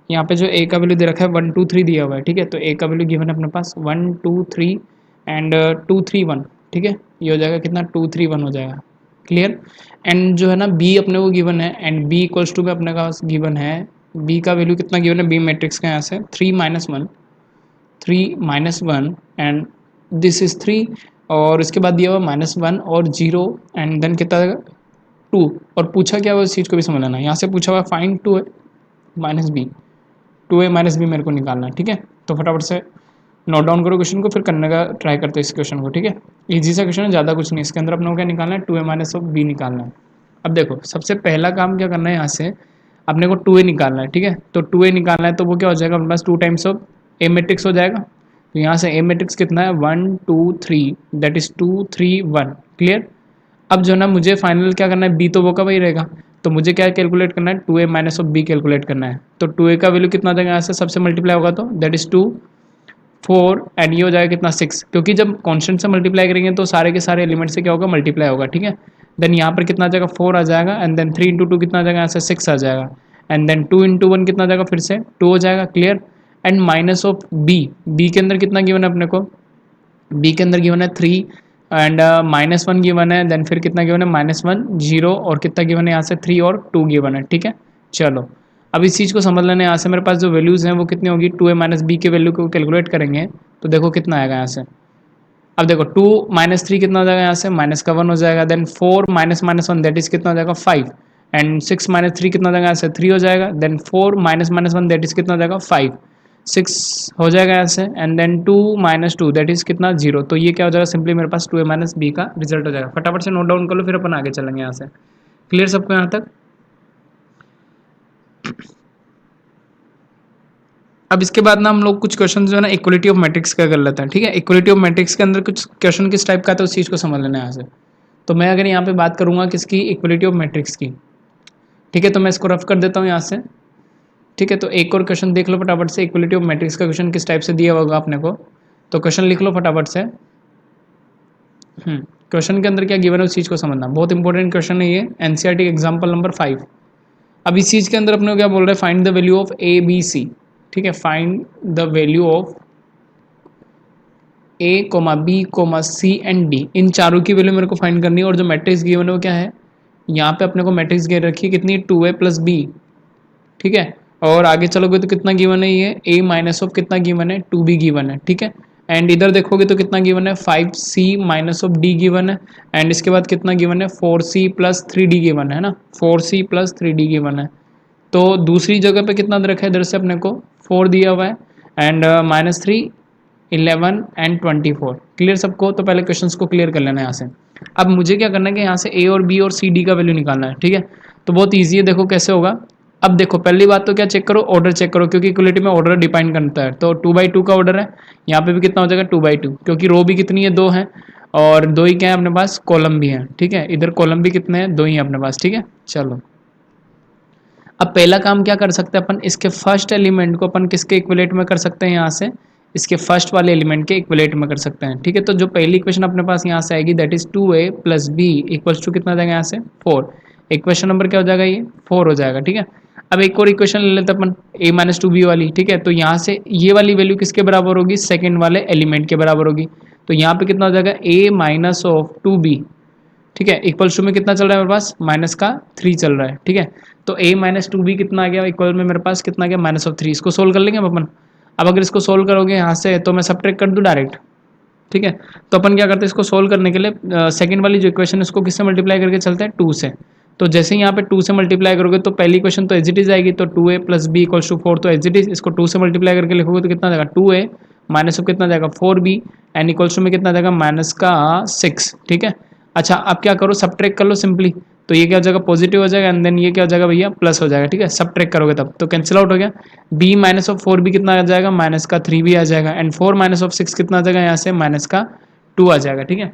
S1: यहाँ पे जो ए का वैल्यू दे रखा है 1 2 3 दिया हुआ है, ठीक है। तो ए का वैल्यू गिवन है अपने पास 1 2 3 एंड 2 3 1, ठीक है। ये हो जाएगा कितना, 2 3 1 हो जाएगा। क्लियर? एंड जो है ना बी अपने को गिवन है, एंड बी इक्वल्स टू में अपने पास गिवन है, बी का वैल्यू कितना गिवन है, बी मैट्रिक्स का यहाँ से 3 minus 1, 3 minus 1, and this is 3, और इसके बाद दिया हुआ -1 और 0, एंड देन कितना 2। और पूछा क्या हुआ इस चीज़ को भी समझना है, यहाँ से पूछा हुआ find 2 minus B, 2a minus B मेरे को निकालना है, ठीक है। तो फटाफट से नोट डाउन करो क्वेश्चन को, फिर करने का ट्राई करते हैं इस क्वेश्चन को, ठीक है। इजी सा क्वेश्चन है, ज़्यादा कुछ नहीं, इसके अंदर अपने को क्या निकालना है, 2a माइनस ऑफ बी निकालना है। अब देखो सबसे पहला काम क्या करना है, यहाँ से अपने को 2a निकालना है, ठीक है। तो 2a निकालना है तो वो क्या हो जाएगा अपने पास, 2 टाइम्स ऑफ ए मैट्रिक्स हो जाएगा। तो यहाँ से ए मैट्रिक्स कितना है, 1 2 3, दैट इज 2 3 1। क्लियर? अब जो ना मुझे फाइनल क्या करना है, बी तो वो का वही रहेगा, तो मुझे क्या कैलकुलेट करना है, 2a minus of B calculate करना है। तो 2a का वैल्यू कितना आ जाएगा यहाँ से, सबसे मल्टीप्लाई होगा तो दैट इज 2 4, एंड ये हो जाएगा कितना 6, क्योंकि जब कांस्टेंट से मल्टीप्लाई करेंगे तो सारे के सारे एलिमेंट से क्या होगा, मल्टीप्लाई होगा, ठीक है। देन यहाँ पर कितना आ जाएगा, 4 आ जाएगा, एंड देन 3 इंटू 2 कितना आ जाएगा, यहाँ से 6 आ जाएगा, एंड देन 2 इंटू 1 कितना आ जाएगा, फिर से 2 हो जाएगा। Clear? And minus of B, B के अंदर कितना गिवन है अपने को, बी के अंदर गिवन है 3, एंड -1 गिवन है, देन फिर कितना गिवन है, -1 0, और कितना गिवन है यहाँ से 3 और 2 गिवन है, ठीक है। चलो अब इस चीज़ को समझ लेना, यहाँ से मेरे पास जो वैल्यूज़ हैं वो कितनी होगी, 2a माइनस बी के वैल्यू को कैलकुलेट करेंगे तो देखो कितना आएगा यहाँ से। अब देखो 2 माइनस 3 कितना हो जाएगा, यहाँ से माइनस का 1 हो जाएगा, then 4 minus minus 1 that is कितना हो जाएगा 5, एंड 6 माइनस 3 कितना हो जाएगा, यहाँ से 3 हो जाएगा, then 4 minus minus 1 that is कितना हो जाएगा 5। 6 हो जाएगा ऐसे, and then 2 minus 2 that is कितना 0। तो ये क्या हो जाएगा सिंपली मेरे पास 2a माइनस बी का रिजल्ट हो जाएगा। फटाफट से नोट डाउन कर लो, फिर अपन आगे चलेंगे यहाँ से। क्लियर सबको यहाँ तक? अब इसके बाद ना हम लोग कुछ क्वेश्चन जो है ना इक्वलिटी ऑफ मैट्रिक्स का कर लेते हैं, ठीक है। इक्वलिटी ऑफ मैट्रिक्स के अंदर कुछ क्वेश्चन किस टाइप का है तो उस चीज़ को समझ लेना है यहाँ से। तो मैं अगर यहाँ पे बात करूँगा किसकी, इक्वलिटी ऑफ मैट्रिक्स की, ठीक है। तो मैं इसको रफ कर देता हूँ यहाँ से, ठीक है। तो एक और क्वेश्चन देख लो फटाफट से, इक्वलिटी ऑफ मैट्रिक्स का क्वेश्चन किस टाइप से दिया होगा अपने को। तो क्वेश्चन लिख लो फटाफट से। क्वेश्चन के अंदर क्या गिवन है उस चीज़ को समझना, बहुत इंपॉर्टेंट क्वेश्चन है ये, एनसीईआरटी एग्जाम्पल नंबर 5। अब इस चीज़ के अंदर अपने को क्या बोल रहे हैं, find the value of A B C, ठीक है। Find the value of A comma B comma C and D, इन चारों की वैल्यू मेरे को फाइंड करनी है। और जो मैट्रिक्स गिवन है वो क्या है, यहाँ पे अपने को मैट्रिक्स गिवन रखी है कितनी, 2a प्लस बी, ठीक है। और आगे चलोगे तो कितना गिवन है, ये a माइनस ऑफ कितना गिवन है, 2b गिवन है, ठीक है। एंड इधर देखोगे तो कितना गिवन है, 5c minus of d given है। एंड इसके बाद कितना गिवन है, 4c प्लस 3d गिवन है ना, 4c प्लस 3d गिवन है। तो दूसरी जगह पे कितना दे रखा है, इधर से अपने को 4 दिया हुआ है, एंड -3 11 एंड 24। क्लियर सबको? तो पहले क्वेश्चंस को क्लियर कर लेना है यहाँ से। अब मुझे क्या करना है कि यहाँ से ए और बी और सी डी का वैल्यू निकालना है, ठीक है। तो बहुत ईजी है, देखो कैसे होगा। अब देखो पहली बात तो क्या चेक करो, ऑर्डर चेक करो, क्योंकि इक्वलिटी में ऑर्डर डिपेंड करता है। तो 2/2 का ऑर्डर है, यहाँ पे भी कितना हो जाएगा 2/2, क्योंकि रो भी कितनी है, 2 है, और 2 ही क्या है अपने पास, कॉलम भी है, ठीक है। इधर कॉलम भी कितने हैं, 2 ही है अपने पास, ठीक है। चलो अब पहला काम क्या कर सकते हैं अपन, इसके फर्स्ट एलिमेंट को अपन किसके इक्विलेट में कर सकते हैं, यहाँ से इसके फर्स्ट वाले एलिमेंट के इक्विलेट में कर सकते हैं, ठीक है। तो जो पहली इक्वेशन अपने पास यहाँ से आएगी that is 2a plus B equals to कितना जाएगा यहाँ से 4। इक्वेशन नंबर क्या हो जाएगा, ये 4 हो जाएगा, ठीक है। अब एक और इक्वेशन ले लेते हैं अपन, a माइनस 2b वाली, ठीक है। तो यहाँ से ये वाली वैल्यू किसके बराबर होगी, सेकेंड वाले एलिमेंट के बराबर होगी। तो यहाँ पे कितना हो जाएगा, a माइनस ऑफ 2b, ठीक है, इक्वल टू में कितना चल रहा है मेरे पास, -3 चल रहा है, ठीक है। तो a माइनस 2b कितना आ गया, इक्वल में मेरे पास कितना आ गया, -3। इसको सोल्व कर लेंगे अब अपन। अब अगर इसको सोल्व करोगे यहाँ से तो मैं सब्ट्रैक्ट कर दूँ डायरेक्ट, ठीक है। तो अपन क्या करते हैं, इसको सोल्व करने के लिए सेकंड वाली जो इक्वेशन है उसको किससे मल्टीप्लाई करके चलते हैं, 2 से। तो जैसे ही यहाँ पे 2 से मल्टीप्लाई करोगे तो पहली इक्वेशन तो एज इट इज आएगी, तो 2a plus B equals to 4, तो एज इट इज इसको 2 से मल्टीप्लाई करके लिखोगे तो कितना जाएगा, 2a माइनस ऑफ कितना जाएगा 4b, एंड इक्वल्स टू में कितना जाएगा -6, ठीक है। अच्छा अब क्या करो, सब्ट्रैक्ट कर लो सिंपली। तो ये क्या हो जाएगा, पॉजिटिव हो जाएगा, एंड देन ये क्या हो जाएगा भैया, प्लस हो जाएगा, ठीक है। सब्ट्रैक्ट करोगे तब तो कैंसिल आउट हो गया, b माइनस ऑफ 4b कितना आ जाएगा, -3 भी आ जाएगा, एंड 4 माइनस ऑफ 6 कितना आ जाएगा यहाँ से, -2 आ जाएगा, ठीक है।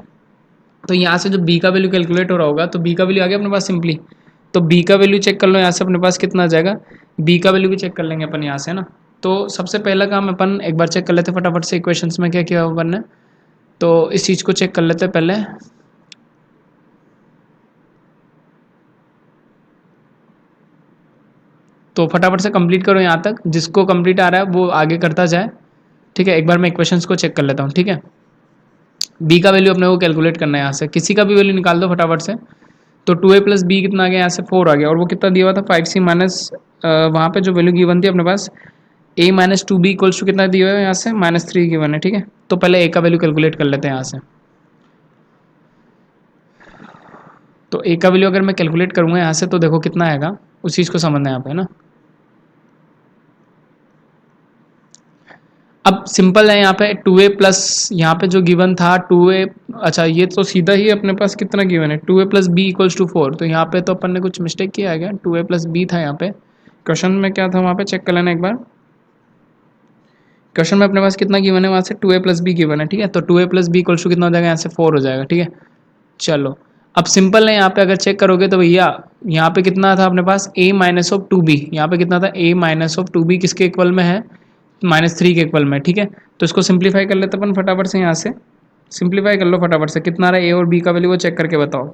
S1: तो यहाँ से जो b का वैल्यू कैलकुलेट हो रहा होगा, तो b का वैल्यू आ गया अपने पास सिंपली। तो b का वैल्यू चेक कर लो यहाँ से अपने पास कितना आ जाएगा, b का वैल्यू भी चेक कर लेंगे अपन यहाँ से ना। तो सबसे पहला काम अपन एक बार चेक कर लेते हैं फटाफट से, इक्वेशंस में क्या किया अपन ने। तो इस चीज़ को चेक कर लेते हैं पहले। तो फटाफट से कंप्लीट करो यहाँ तक, जिसको कंप्लीट आ रहा है वो आगे करता जाए, ठीक है। एक बार मैं इक्वेशंस को चेक कर लेता हूँ, ठीक है। बी का वैल्यू अपने को कैलकुलेट करना है यहाँ से, किसी का भी वैल्यू निकाल दो फटाफट से। तो 2a प्लस बी कितना आ गया यहाँ से, 4 आ गया, और वो कितना दिया हुआ था 5c माइनस, वहाँ पे जो वैल्यू गिवन थी अपने पास a minus 2b equals to कितना दिया हुआ है यहाँ से, -3 गिवन है, ठीक है। तो पहले a का वैल्यू कैलकुलेट कर लेते हैं यहाँ से। तो a का वैल्यू अगर मैं कैलकुलेट करूँगा यहाँ से तो देखो कितना आएगा, उस चीज़ को समझना है यहाँ पे ना। अब सिंपल है यहाँ पे 2a प्लस यहाँ पे जो गिवन था 2a, अच्छा ये तो सीधा ही अपने पास कितना गिवन है, 2a plus B equals to 4। तो यहाँ पे तो अपन ने कुछ मिस्टेक किया है क्या, 2a प्लस बी था यहाँ पे, क्वेश्चन में क्या था वहाँ पे चेक कर लेना एक बार। क्वेश्चन में अपने पास कितना गिवन है, वहाँ से 2a प्लस बी गिवन है, ठीक है। तो 2a plus B equals to कितना हो जाएगा, यहाँ से 4 हो जाएगा, ठीक है। चलो अब सिंपल है, यहाँ पे अगर चेक करोगे तो भैया यहाँ पे कितना था अपने पास, a माइनस ऑफ 2b, यहाँ पे कितना था a माइनस ऑफ 2b किसके इक्वल में है, -3 के इक्वल में, ठीक है। तो इसको सिंप्लीफाई कर लेते अपन फटाफट से, यहाँ से सिंप्लीफाई कर लो फटाफट से, कितना आ रहा है ए और बी का वैल्यू वो चेक करके बताओ।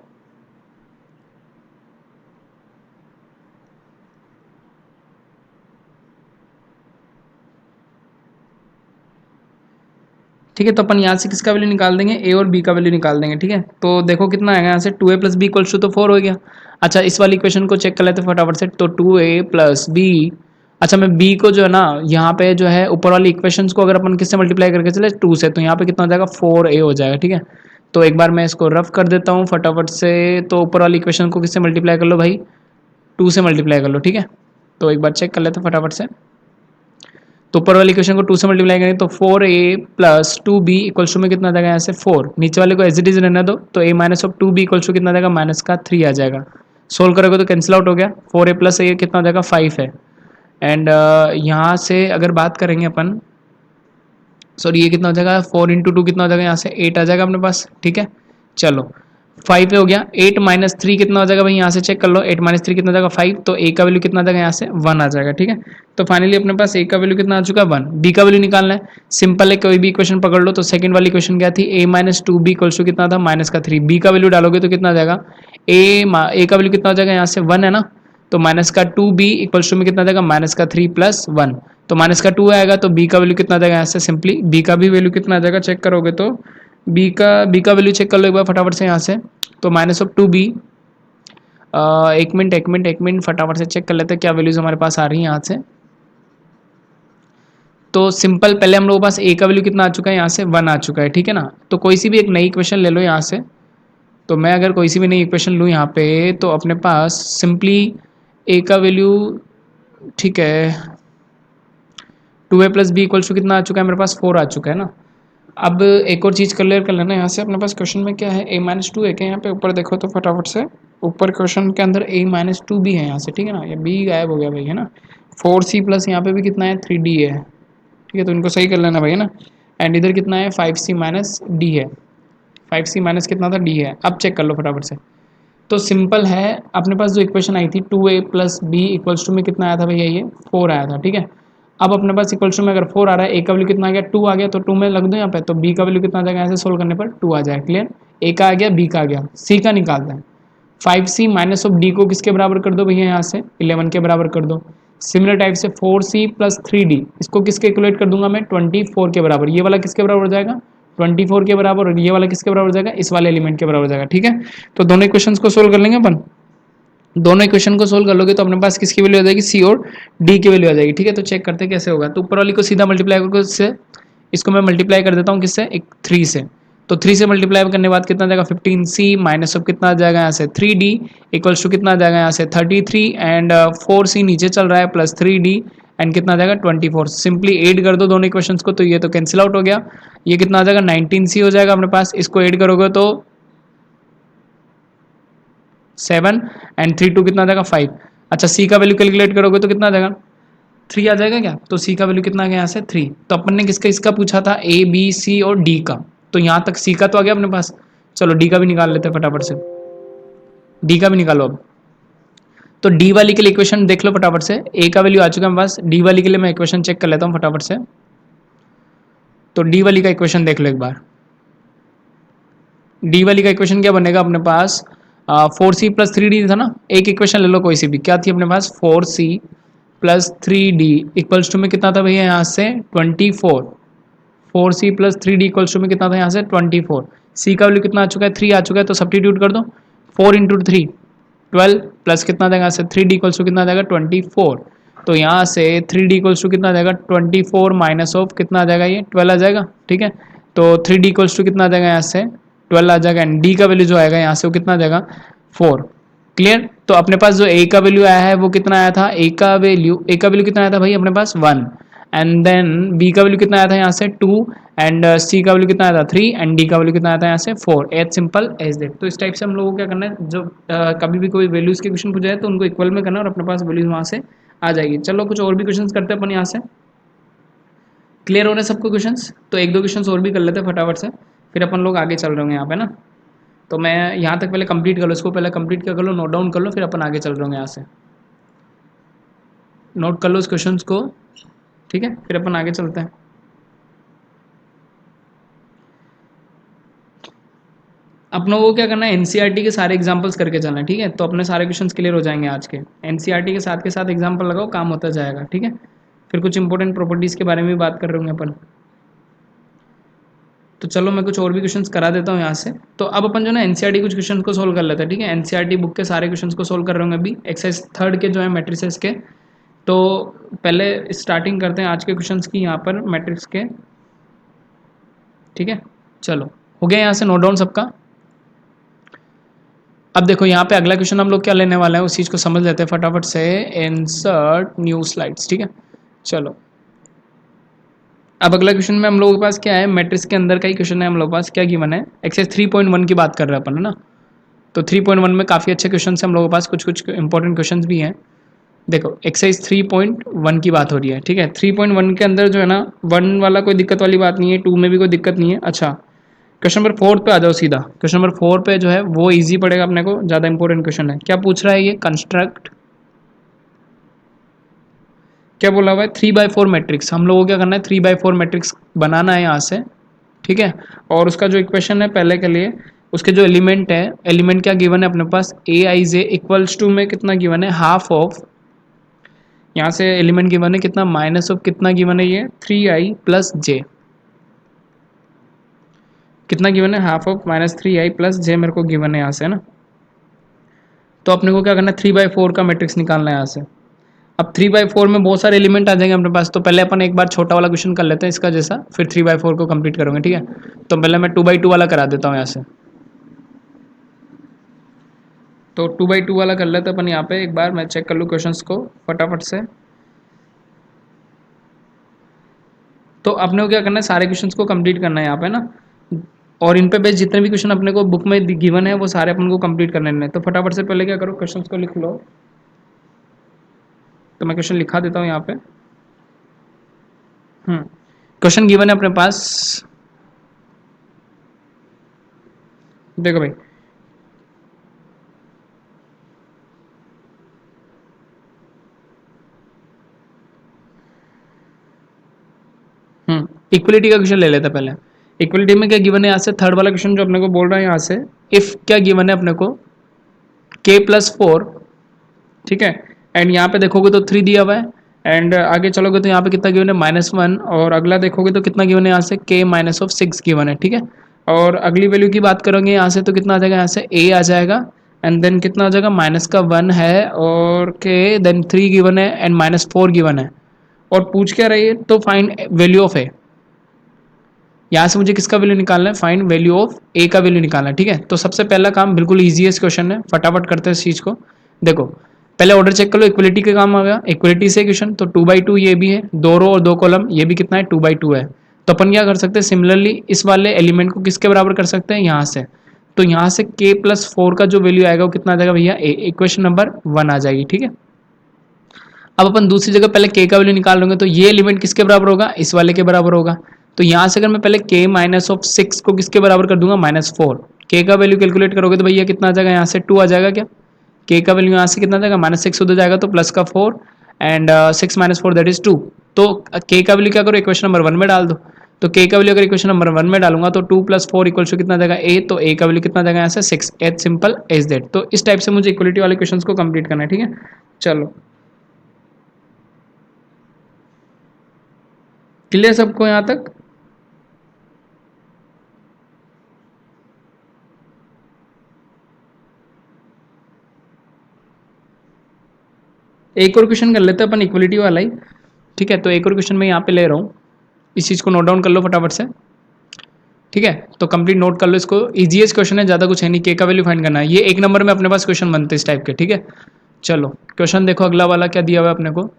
S1: ठीक है, तो अपन यहाँ से किसका वैल्यू निकाल देंगे, ए और बी का वैल्यू निकाल देंगे, ठीक है। तो देखो कितना आएगा यहाँ से, 2a plus B equals to तो 4 हो गया। अच्छा इस वाली इक्वेशन को चेक कर लेते हैं फटाफट से। तो 2a प्लस बी, अच्छा मैं b को जो है ना यहाँ पे जो है ऊपर वाली इक्वेशंस को अगर अपन किससे मल्टीप्लाई करके चले 2 से, तो यहाँ पे कितना हो जाएगा 4a हो जाएगा, ठीक है। तो एक बार मैं इसको रफ कर देता हूँ फटाफट से। तो ऊपर वाली इक्वेशन को किससे मल्टीप्लाई कर लो भाई, 2 से मल्टीप्लाई कर लो, ठीक है। तो एक बार चेक कर लेते हैं फटाफट से। तो ऊपर वाली इक्वेशन को 2 से मल्टीप्लाई करेंगे तो 4a plus 2b equals to में कितना आ जाएगा यहाँ से 4, नीचे वाले को एज इट इज रहने दो, तो a minus of 2b equals to कितना आ जाएगा माइनस का 3 आ जाएगा। सोल्व करोगे तो कैंसिल आउट हो गया, 4a प्लस a कितना आ जाएगा 5 है। एंड यहाँ से अगर बात करेंगे अपन, सॉरी ये कितना हो जाएगा 4 इंटू 2 कितना हो जाएगा यहाँ से 8 आ जाएगा अपने पास, ठीक है। चलो 5 हो गया, 8 माइनस 3 कितना हो जाएगा भाई यहाँ से चेक कर लो, 8 माइनस 3 कितना हो जाएगा 5, तो a का वैल्यू कितना आ जाएगा यहाँ से 1 आ जाएगा, ठीक है। तो फाइनली अपने पास a का वैल्यू कितना आ चुका है 1, b का वैल्यू निकालना है, सिंपल है, कोई भी इक्वेशन पकड़ लो। तो सेकंड वाली इक्वेशन क्या थी, a minus 2b equals to कितना था माइनस का 3, b का वैल्यू डालोगे तो कितना आ जाएगा a का वैल्यू कितना हो जाएगा यहाँ से 1 है ना, तो माइनस का 2b इक्वल्स टू में कितना आ जाएगा माइनस का 3 प्लस 1, तो माइनस का 2 आएगा, तो b का वैल्यू कितना आ जाएगा यहाँ से सिंपली b का भी वैल्यू कितना आ जाएगा चेक करोगे तो b का वैल्यू चेक कर लो एक बार फटाफट से यहाँ से, तो माइनस ऑफ 2b, एक मिनट फटाफट से चेक कर लेते हैं क्या वैल्यूज हमारे पास आ रही है यहाँ से। तो सिंपल पहले हम लोगों के पास a का वैल्यू कितना आ चुका है यहाँ से 1 आ चुका है, ठीक है ना। तो कोई सी भी एक नई इक्वेशन ले लो यहाँ से, तो मैं अगर कोई सी भी नई इक्वेशन लूँ यहाँ पे तो अपने पास सिंपली a का वैल्यू, ठीक है, 2a plus B equals to कितना आ चुका है मेरे पास 4 आ चुका है ना। अब एक और चीज़ क्लियर कर लेना यहाँ से, अपने पास क्वेश्चन में क्या है a माइनस 2 है क्या यहाँ पे, ऊपर देखो तो फटाफट से, ऊपर क्वेश्चन के अंदर a माइनस 2 भी है यहाँ से, ठीक है ना, ये b गायब हो गया भाई है ना। 4c प्लस यहाँ पे भी कितना है 3d है, ठीक है, तो इनको सही कर लेना भाई है ना। एंड इधर कितना है 5c माइनस d है, 5c माइनस कितना था d है। अब चेक कर लो फटाफट से, तो सिंपल है, अपने पास जो इक्वेशन आई थी 2a plus B equals to में कितना आया था भैया ये 4 आया था, ठीक है। अब अपने पास इक्वल्स टू में अगर 4 आ रहा है, a का वैल्यू कितना आ गया 2 आ गया, तो 2 में लग दो यहाँ पे, तो b का वैल्यू कितना आ जाएगा ऐसे सोल्व करने पर 2 आ जाएगा, क्लियर। a का आ गया, b का आ गया, c का निकालता है, 5c माइनस ऑफ d को किसके बराबर कर दो भैया यहाँ से 11 के बराबर कर दो। सिमिलर टाइप से 4c प्लस 3d इसको किसके कैलकुलेट कर दूंगा मैं 24 के बराबर, ये वाला किसके बराबर हो जाएगा 24 के बराबर, और ये वाला किसके बराबर हो जाएगा इस वाले एलिमेंट के बराबर हो जाएगा, ठीक है। तो दोनों इक्वेशंस को सोल्व कर लेंगे अपन, दोनों इक्वेशन को सोल्व कर लोगे तो अपने पास किसकी वैल्यू आ जाएगी सी और डी की वैल्यू आ जाएगी, ठीक है। तो चेक करते हैं कैसे होगा, तो ऊपर वाली को सीधा मल्टीप्लाई करके इससे, इसको मैं मल्टीप्लाई कर देता हूँ किससे, एक 3 से, तो 3 से मल्टीप्लाई करने के बाद कितना आ जाएगा 15c माइनस ऑफ कितना आ जाएगा यहाँ से 3d इक्वल्स टू कितना आ जाएगा यहाँ से 33 एंड 4c नीचे चल रहा है प्लस 3d एंड कितना आ जाएगा 24, सिंपली ऐड कर दो दोनों इक्वेशंस को, तो ये तो कैंसिल आउट हो गया, ये कितना आ जाएगा 19c हो जाएगा अपने पास, इसको ऐड करोगे तो 7 एंड 3 2 कितना आ जाएगा 5। अच्छा सी का वैल्यू कैलकुलेट करोगे तो कितना आ जाएगा 3 आ जाएगा क्या, तो सी का वैल्यू कितना आ गया यहाँ से 3। तो अपन ने किसका इसका पूछा था ए बी सी और डी का, तो यहाँ तक सी का तो आ गया अपने पास, चलो डी का भी निकाल लेते हैं फटाफट से, डी का भी निकालो अब। तो डी वाली के लिए इक्वेशन देख लो फटाफट से, ए का वैल्यू आ चुका है मेरे पास, डी वाली के लिए मैं इक्वेशन चेक कर लेता हूँ फटाफट से। तो डी वाली का इक्वेशन देख लो एक बार, डी वाली का इक्वेशन क्या बनेगा अपने पास 4c प्लस 3d था ना, एक इक्वेशन ले लो कोई सी भी, क्या थी अपने पास 4c plus 3d equals to में कितना था भैया यहाँ से 24, 4c plus 3d equals to में कितना था यहाँ से 24, c का वैल्यू कितना आ चुका है 3 आ चुका है, तो सब्स्टिट्यूट कर दो 4 इंटू 3 12 प्लस कितना आ जाएगा यहाँ से 3d इक्वल्स टू कितना आ जाएगा 24, तो यहाँ से 3d इक्वल्स टू कितना आ जाएगा 24 माइनस ऑफ कितना आ जाएगा ये 12 आ जाएगा, ठीक है। तो 3d इक्वल्स टू कितना आ जाएगा यहाँ से 12 आ जाएगा, एंड डी का वैल्यू जो आएगा यहाँ से वो कितना आ जाएगा 4, क्लियर। तो अपने पास जो ए का वैल्यू आया है वो कितना आया था, ए का वैल्यू कितना आया था भाई अपने पास 1, एंड देन बी का वैल्यू कितना आया था यहाँ से 2 एंड सी का वैल्यू कितना आया था 3 एंड डी का वैल्यू कितना आया था यहाँ से 4, एज सिंपल एज दैट। तो इस टाइप से हम लोगों को क्या करना है, जो कभी भी कोई वैल्यूज के क्वेश्चन पूछा है तो उनको इक्वल में करना और अपने पास वैल्यूज वहाँ से आ जाएगी। चलो कुछ और भी क्वेश्चन करते हैं अपन यहाँ से, क्लियर हो रहे हैं सबको क्वेश्चंस, तो एक दो क्वेश्चंस और भी कर लेते हैं फटाफट से, फिर अपन लोग आगे चल रहे होंगे यहाँ पे ना। तो मैं यहाँ तक पहले कंप्लीट कर लो, इसको पहले कंप्लीट कर लो, नोट डाउन कर लो, फिर अपन आगे चल रहे होंगे यहाँ से, नोट कर लो इस क्वेश्चंस को, ठीक है, फिर अपन आगे चलते हैं। अपनों को क्या करना है एनसीईआरटी के सारे एग्जांपल्स करके चलना है, ठीक है, तो अपने सारे क्वेश्चंस क्लियर हो जाएंगे आज के, एनसीईआरटी के साथ एग्जांपल लगाओ, काम होता जाएगा, ठीक है। फिर कुछ इंपॉर्टेंट प्रॉपर्टीज़ के बारे में भी बात कर रहे होंगे अपन। तो चलो मैं कुछ और भी क्वेश्चंस करा देता हूँ यहाँ से। तो अब अपन जो ना एनसीईआरटी कुछ क्वेश्चन को सोल्व कर लेते हैं, ठीक है। एनसीईआरटी बुक के सारे क्वेश्चंस को सोल्व कर रहे होंगे अभी, एक्सरसाइज 3 के जो है मैट्रिसेस के। तो पहले स्टार्टिंग करते हैं आज के क्वेश्चंस की यहाँ पर मैट्रिक्स के, ठीक है। चलो हो गया यहाँ से नोट डाउन सबका। अब देखो यहाँ पे अगला क्वेश्चन हम लोग क्या लेने वाले हैं उस चीज़ को समझ लेते हैं फटाफट से, इंसर्ट न्यू स्लाइड्स, ठीक है। चलो अब अगला क्वेश्चन में हम लोगों के पास क्या है, मैट्रिक्स के अंदर का ही क्वेश्चन है हम लोग के पास। क्या गिवन है, एक्सरसाइज 3.1 की बात कर रहे हैं अपन, है ना। तो 3.1 में काफ़ी अच्छे क्वेश्चन है हम लोगों के पास, कुछ कुछ इंपॉर्टेंट क्वेश्चन भी हैं। देखो एक्सरसाइज 3.1 की बात हो रही है, ठीक है। 3.1 के अंदर जो है ना, 1 वाला कोई दिक्कत वाली बात नहीं है, 2 में भी कोई दिक्कत नहीं है। अच्छा, क्वेश्चन नंबर 4 पे आ जाओ सीधा। क्वेश्चन नंबर 4 पे जो है वो इजी पड़ेगा अपने को, ज़्यादा इंपॉर्टेंट क्वेश्चन है। क्या पूछ रहा है ये, कंस्ट्रक्ट, क्या बोला हुआ है, 3/4 मैट्रिक्स। हम लोगों को क्या करना है, 3/4 मैट्रिक्स बनाना है यहाँ से, ठीक है। और उसका जो इक्वेशन है पहले के लिए, उसके जो एलिमेंट है, एलिमेंट क्या गिवन है अपने पास, ए आई जे इक्वल्स टू में कितना गिवन है, हाफ ऑफ, यहाँ से एलिमेंट गिवन है कितना, माइनस ऑफ कितना गिवन है ये, 3i प्लस जे, कितना गिवन है, हाफ ऑफ -3i प्लस जे मेरे को गिवन है यहाँ से, है ना। तो अपने को क्या करना है, 3/4 का मैट्रिक्स निकालना है यहाँ से। अब 3/4 में बहुत सारे एलिमेंट आ जाएंगे अपने पास, तो पहले अपन एक बार छोटा वाला क्वेश्चन कर लेते हैं इसका जैसा, फिर 3/4 को कंप्लीट करोगे, ठीक है। तो पहले मैं 2/2 वाला करा देता हूँ यहाँ से। तो 2/2 वाला कर लेते हैं अपन यहाँ पे, एक बार मैं चेक कर लूँ क्वेश्चंस को फटाफट से। तो अपने को क्या करना है, सारे क्वेश्चंस को कंप्लीट करना है यहाँ पे ना, और इन पे बेस जितने भी क्वेश्चन अपने को बुक में गिवन है वो सारे अपन को कंप्लीट करने हैं। तो फटाफट से पहले क्या करो, क्वेश्चंस को लिख लो। तो मैं क्वेश्चन लिखा देता हूँ यहाँ पे। क्वेश्चन गिवन है अपने पास, देखो भाई, इक्वलिटी का क्वेश्चन ले लेते हैं पहले। इक्वलिटी में क्या गिवन है यहाँ से, थर्ड वाला क्वेश्चन जो अपने को बोल रहा है यहाँ से, इफ क्या गिवन है अपने को, k+4, ठीक है। एंड यहाँ पे देखोगे तो 3 दिया हुआ है, एंड आगे चलोगे तो यहाँ पे कितना गिवन है, -1, और अगला देखोगे तो कितना गिवन है यहाँ से, k-6 गिवन है, ठीक है। और अगली वैल्यू की बात करोगे यहाँ से तो कितना आ जाएगा, यहाँ से a आ जाएगा, एंड देन कितना आ जाएगा, -1 है, और k देन 3 गिवन है, एंड -4 गिवन है। और पूछ क्या रही है, तो फाइंड वैल्यू ऑफ ए। यहाँ से मुझे किसका वैल्यू निकालना है, फाइंड वैल्यू ऑफ ए का वैल्यू निकालना है, ठीक है। तो सबसे पहला काम बिल्कुल ईजीएस्ट क्वेश्चन है, फटाफट करते हैं इस चीज़ को। देखो पहले ऑर्डर चेक कर लो, इक्वलिटी का काम आ गया, इक्वलिटी से क्वेश्चन, तो 2/2 ये भी है, 2 रो और 2 कॉलम, ये भी कितना है, 2/2 है। तो अपन क्या कर सकते हैं, सिमिलरली इस वाले एलिमेंट को किसके बराबर कर सकते हैं, यहाँ से। तो यहाँ से k+4 का जो वैल्यू आएगा वो कितना आ जाएगा भैया, इक्वेशन नंबर 1 आ जाएगी, ठीक है। अब अपन दूसरी जगह पहले k का वैल्यू निकाल लेंगे, तो ये एलिमेंट किसके बराबर होगा, इस वाले के बराबर होगा। तो यहाँ से अगर मैं पहले k-6 को किसके बराबर कर दूंगा, -4, k का वैल्यू कैलकुलेट करोगे तो भैया कितना आ जाएगा, यहाँ से 2 आ जाएगा क्या, k का वैल्यू यहाँ से कितना आ जाएगा, -6 उधर जाएगा तो प्लस का 4, एंड 6 - 4 दैट इज 2। तो k का वैल्यू क्या करो, इक्वेशन नंबर 1 में डाल दो। तो k का वैल्यू अगर इक्वेशन नंबर 1 में डालूंगा तो 2 + 4 = कितना आ जाएगा, a। तो a का वैल्यू कितना आ जाएगा यहाँ से 6, एज सिंपल एज दैट। तो इस टाइप से मुझे इक्वलिटी वाले क्वेश्चन को कंप्लीट करना है, ठीक है। चलो क्लियर सबको यहाँ तक। एक और क्वेश्चन कर लेते हैं अपन इक्वलिटी वाला ही, ठीक है। तो एक और क्वेश्चन मैं यहाँ पे ले रहा हूँ, इस चीज़ को नोट डाउन कर लो फटाफट से, ठीक है। तो कंप्लीट नोट कर लो इसको, इजीएस्ट क्वेश्चन है, ज़्यादा कुछ है नहीं, के का वैल्यू फाइंड करना है। ये एक नंबर में अपने पास क्वेश्चन बनते हैं इस टाइप के, ठीक है। चलो क्वेश्चन देखो अगला वाला क्या दिया हुआ है अपने को।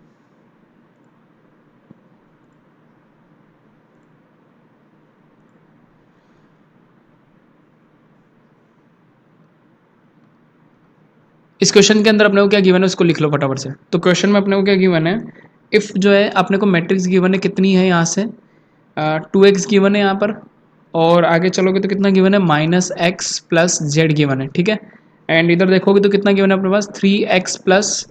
S1: इस क्वेश्चन के अंदर अपने को क्या गिवन है उसको लिख लो फटाफट से। तो क्वेश्चन में अपने को क्या गिवन है, इफ़ जो है अपने को मैट्रिक्स गिवन है कितनी है, यहाँ से 2x गिवन है यहाँ पर, और आगे चलोगे तो कितना गिवन है, -x + z गिवन है, ठीक है। एंड इधर देखोगे तो कितना गिवन है अपने पास, 3x प्लस,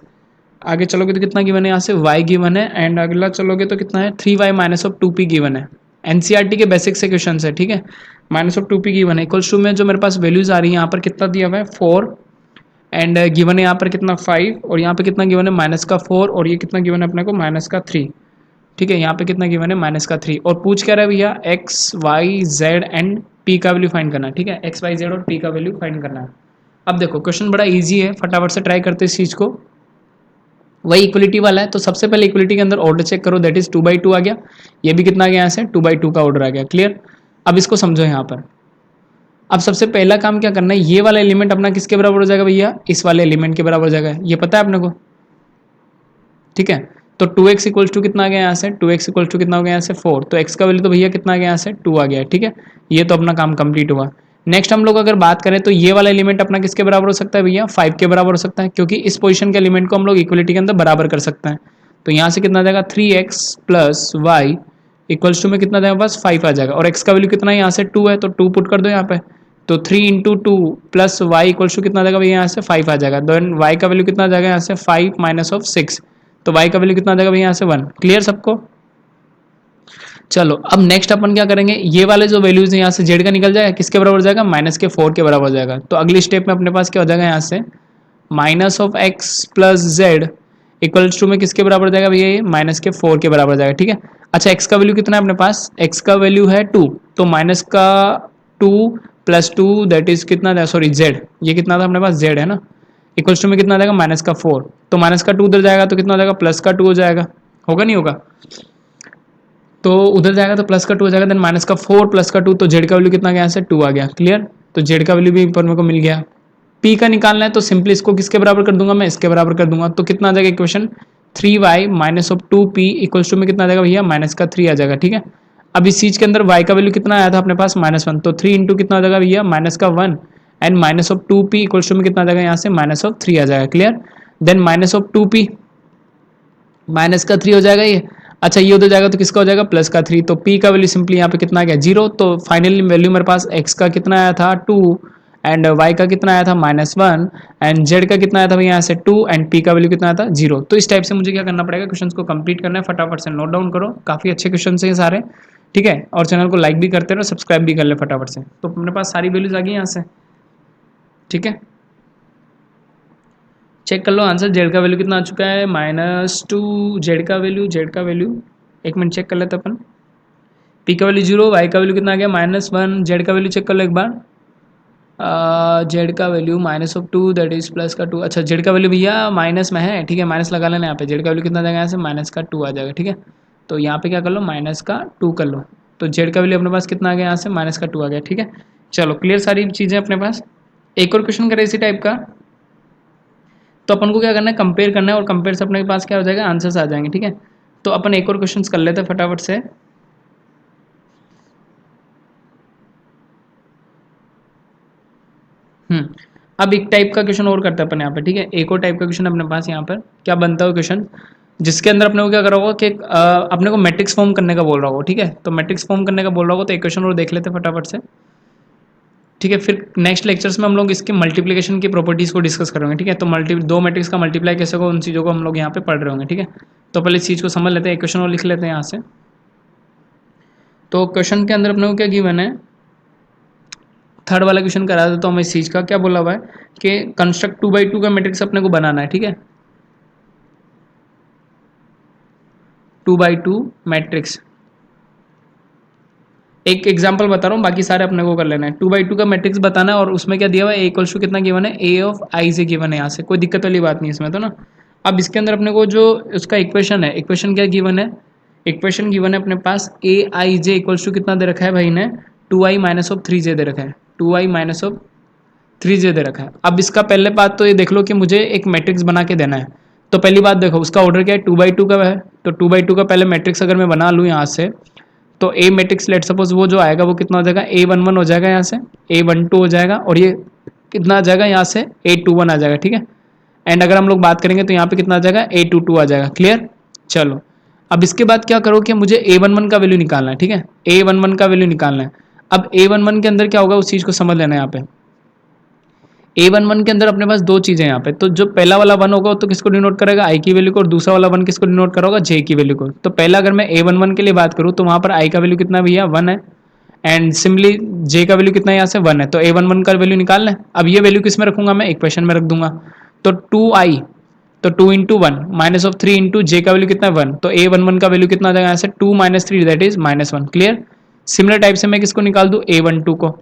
S1: आगे चलोगे तो कितना गिवन है यहाँ से, y गिवन है, एंड अगला चलोगे तो कितना है, 3y - 2p गिवन है। एनसीईआरटी के बेसिक से क्वेश्चन है, ठीक है। -2p गिवन है, इक्वल्स टू में जो मेरे पास वैल्यूज आ रही है यहाँ पर कितना दिया हुआ है, 4, एंड गिवन है यहाँ पर कितना 5, और यहाँ पे कितना गिवन है, -4, और ये कितना गिवन है अपने को, -3, ठीक है। यहाँ पे कितना गिवन है, -3, और पूछ क्या रहा है भैया, x y z and p का वैल्यू फाइंड करना है, ठीक है। x y z और p का वैल्यू फाइंड करना है। अब देखो क्वेश्चन बड़ा इजी है, फटाफट से ट्राई करते हैं इस चीज़ को। वही इक्वलिटी वाला है, तो सबसे पहले इक्वलिटी के अंदर ऑर्डर चेक करो, दैट इज 2/2 आ गया, ये भी कितना आ गया यहाँ से, 2/2 का ऑर्डर आ गया, क्लियर। अब इसको समझो यहाँ पर, अब सबसे पहला काम क्या करना है, ये वाला एलिमेंट अपना किसके बराबर हो जाएगा भैया, इस वाले एलिमेंट के बराबर हो जाएगा, ये पता है अपने को, ठीक है। तो 2x इक्वल्स टू कितना आ गया यहाँ से, 2x इक्वल्स टू कितना हो गया यहाँ से 4, तो x का वैल्यू तो भैया कितना आ गया यहाँ से 2 आ गया, ठीक है। ये तो अपना काम कंप्लीट हुआ। नेक्स्ट हम लोग अगर बात करें तो ये वाला एलिमेंट अपना किसके बराबर हो सकता है भैया, 5 के बराबर हो सकता है, क्योंकि इस पोजीशन के एलिमेंट को हम लोग इक्वलिटी के अंदर बराबर कर सकते हैं। तो यहाँ से कितना आ जाएगा 3x plus Y equals to में कितना जाएगा बस 5 आ जाएगा, और x का वैल्यू कितना है यहाँ से 2 है, तो 2 पुट कर दो यहाँ पे, तो 3 into two plus Y equals to कितना आ जाएगा भैया यहाँ से 5 आ जाएगा। देन y का वैल्यू कितना आ जाएगा यहाँ से 5 माइनस ऑफ 6, तो y का वैल्यू कितना आ जाएगा भैया यहाँ से 1। क्लियर सबको। चलो अब नेक्स्ट अपन क्या करेंगे, ये वाले जो वैल्यूज हैं यहाँ से z का निकल जाएगा, किसके बराबर हो जाएगा -4 के बराबर हो जाएगा। तो अगली स्टेप में अपने पास क्या हो जाएगा यहाँ से minus of X plus Z equals to में किसके बराबर हो जाएगा भैया, ये -4 के बराबर हो जाएगा, ठीक है। अच्छा x का वैल्यू कितना है अपने पास, x का वैल्यू है 2, तो माइनस का 2 प्लस 2 दैट इज कितना था, सॉरी z, ये कितना था अपने पास z है ना, इक्वल्स टू में कितना आ जाएगा -4, तो माइनस का 2 उधर जाएगा तो कितना हो जाएगा प्लस का 2 हो जाएगा, होगा नहीं होगा, तो उधर जाएगा तो प्लस का 2 हो जाएगा, देन -4 प्लस का 2, तो z का वैल्यू कितना गया यहाँ से 2 आ गया। क्लियर, तो z का वैल्यू भी ऊपर मेरे को मिल गया। p का निकालना है तो सिंपली इसको किसके बराबर कर दूंगा मैं, इसके बराबर कर दूंगा, तो कितना आ जाएगा equation 3y minus of 2p equals to में कितना आ जाएगा भैया -3 आ जाएगा, ठीक है। अब इस चीज के अंदर y का वैल्यू कितना आया था अपने पास -1, तो 3 इंटू कितना आ जाएगा भैया -1 and minus of 2p equals to में कितना आ जाएगा यहाँ से -3 आ जाएगा। Clear, then minus of 2p -3 हो जाएगा ये, अच्छा ये उधर जाएगा तो किसका हो जाएगा +3, तो p का वैल्यू सिंपली यहाँ पे कितना आ गया 0, तो फाइनली वैल्यू मेरे पास x का कितना आया था 2 एंड y का कितना आया था -1 एंड z का कितना आया था भैया यहाँ से 2 एंड p का वैल्यू कितना आया था 0। तो इस टाइप से मुझे क्या करना पड़ेगा, क्वेश्चंस को कंप्लीट करना है, फटाफट से नोट डाउन करो, काफी अच्छे क्वेश्चन हैं सारे, ठीक है। और चैनल को लाइक भी करते रहो, सब्सक्राइब भी कर ले फटाफट से। तो अपने पास सारी वैल्यूज आ गई यहाँ से, ठीक है। चेक कर लो आंसर, जेड का वैल्यू कितना आ चुका है -2, जेड का वैल्यू एक मिनट चेक कर लेते अपन, पी का वैल्यू 0, वाई का वैल्यू कितना आ गया -1, जेड का वैल्यू चेक कर लो एक बार, जेड का वैल्यू -2 दैट इज प्लस का 2, अच्छा जेड का वैल्यू भैया माइनस में है, ठीक है, माइनस लगा लेना यहाँ पे, जेड का वैल्यू कितना आ जाएगा यहाँ से -2 आ जाएगा, ठीक है। तो यहाँ पे क्या कर लो -2 कर लो, तो जेड का वैल्यू अपने पास कितना आ गया यहाँ से -2 आ गया, ठीक है। चलो क्लियर सारी चीज़ें अपने पास। एक और क्वेश्चन करें इसी टाइप का, तो अपन को क्या करना है कंपेयर करना है, और कंपेयर से अपने पास क्या हो जाएगा आंसर्स आ जाएंगे, ठीक है। तो अपन एक और क्वेश्चन कर लेते हैं फटाफट से। अब एक टाइप का क्वेश्चन और करते हैं अपन यहाँ पे, ठीक है। एक और टाइप का क्वेश्चन अपने पास यहाँ पर क्या बनता है क्वेश्चन, जिसके अंदर अपने को क्या करा होगा कि अपने को मैट्रिक्स फॉर्म करने का बोल रहा होगा, ठीक है। तो मैट्रिक्स फॉर्म करने का बोल रहा होगा, तो एक क्वेश्चन और देख लेते हैं फटाफट से, ठीक है। फिर नेक्स्ट लेक्चर्स में हम लोग इसके मल्टीप्लिकेशन की प्रॉपर्टीज़ को डिस्कस करेंगे, ठीक है। तो दो मैट्रिक्स का मल्टीप्लाई कैसे होगा उन चीज़ों को हम लोग यहाँ पे पढ़ रहे होंगे, ठीक है। तो पहले इस चीज़ को समझ लेते हैं, एक क्वेश्चन और लिख लेते हैं यहाँ से। तो क्वेश्चन के अंदर अपने को क्या गिवन है, थर्ड वाला क्वेश्चन करा देता तो हमें इस चीज़ का क्या बोला हुआ है कि कंस्ट्रक्ट 2x2 का मैट्रिक्स अपने को बनाना है, ठीक है। 2x2 मैट्रिक्स, एक एग्जांपल बता रहा हूँ, बाकी सारे अपने को कर लेना है। 2x2 का मैट्रिक्स बताना है, और उसमें क्या दिया हुआ है, a = कितना गिवन है, a ऑफ i से गिवन है, यहाँ से कोई दिक्कत वाली बात नहीं इसमें तो ना। अब इसके अंदर अपने को जो उसका इक्वेशन है, इक्वेशन क्या गिवन है, इक्वेशन गिवन है अपने पास aij = कितना दे रखा है भाई ने 2i - 3j दे रखा है, 2i - 3j दे रखा है। अब इसका पहले बात तो ये देख लो कि मुझे एक मैट्रिक्स बना के देना है, तो पहली बात देखो उसका ऑर्डर क्या है 2x2 का है, तो 2x2 का पहले मैट्रिक्स अगर मैं बना लूँ यहाँ से, तो ए मैट्रिक्स लेट सपोज वो जो आएगा वो कितना हो जाएगा A11 हो जाएगा, यहाँ से A12 हो जाएगा, और ये कितना आ जाएगा यहाँ से A21 आ जाएगा, ठीक है। एंड अगर हम लोग बात करेंगे तो यहाँ पे कितना आ जाएगा A22 आ जाएगा। क्लियर, चलो अब इसके बाद क्या करो कि मुझे A11 का वैल्यू निकालना है, ठीक है, A11 का वैल्यू निकालना है। अब A11 के अंदर क्या होगा उस चीज़ को समझ लेना है यहाँ पे। A11 के अंदर अपने पास दो चीज़ें यहाँ पे, तो जो पहला वाला 1 होगा तो किसको डिनोट करेगा i की वैल्यू को, और दूसरा वाला 1 किसको डिनोट करेगा j की वैल्यू को। तो पहला अगर मैं A11 के लिए बात करूँ तो वहाँ पर i का वैल्यू कितना भैया 1 है, एंड सिमिलरली j का वैल्यू कितना है यहाँ से 1 है, तो A11 का वैल्यू निकालना है। अब ये वैल्यू किस में रखूंगा मैं, इक्वेशन में रख दूंगा, तो 2i, तो 2 × 1 -3 × j का वैल्यू कितना है 1, तो A11 का वैल्यू कितना आ जाएगा यहाँ से 2 - 3 that is -1। Clear, similar type से मैं किसको निकाल दूँ A12 को,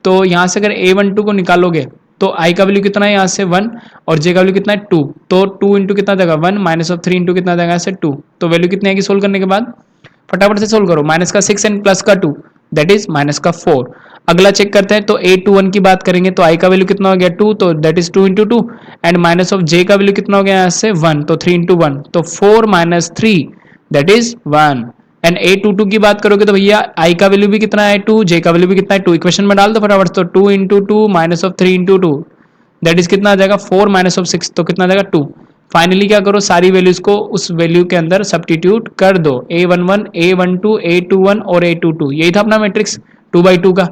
S1: तो यहाँ से अगर A12 को निकालोगे तो i का वैल्यू कितना है यहाँ से 1 और j का वैल्यू कितना है 2, तो 2 इंटू कितना जाएगा 1 -3 इंटू कितना जाएगा यहाँ से 2, तो वैल्यू कितनी आएगी सोल्व करने के बाद, फटाफट से सोल्व करो, -6 एंड +2 दैट इज माइनस का 4। अगला चेक करते हैं, तो A21 की बात करेंगे तो i का वैल्यू कितना हो गया 2, तो that is 2 into 2, and minus of j का वैल्यू कितना हो गया यहाँ से 1, तो 3 इंटू 1, तो 4 minus 3 that is 1। And A22 की बात करोगे तो भैया i का वैल्यू भी कितना है 2, j का वैल्यू भी कितना है 2, इक्वेशन में डाल दो फटाफट, तो 2 into 2 minus of 3 into 2 that is कितना आ जाएगा 4 माइनस ऑफ 6, तो कितना आ जाएगा 2। फाइनली क्या करो, सारी वैल्यूज को उस वैल्यू के अंदर सब्स्टिट्यूट कर दो, A11, A12, A21 और A22, यही था अपना मैट्रिक्स 2 by 2 का।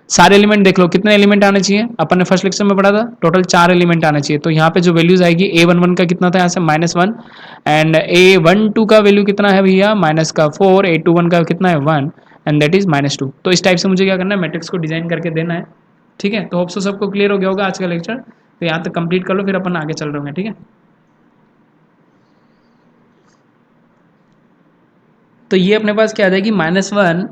S1: सारे एलिमेंट देख लो कितने एलिमेंट आने चाहिए, अपन ने फर्स्ट लेक्चर में पढ़ा था टोटल 4 एलिमेंट आने चाहिए, तो यहाँ पे जो वैल्यूज आएगी A11 का कितना था यहाँ से -1, एंड A12 का वैल्यू कितना है भैया माइनस का 4, A21 का कितना है 1, एंड दैट इज -2। तो इस टाइप से मुझे क्या करना है, मैट्रिक्स को डिजाइन करके देना है। ठीक है, तो होप सो सबको क्लियर हो गया होगा आज का लेक्चर, तो यहाँ तक कंप्लीट कर लो, फिर अपन आगे चल रहे होंगे। ठीक है, तो ये अपने पास क्या आ जाएगी -1।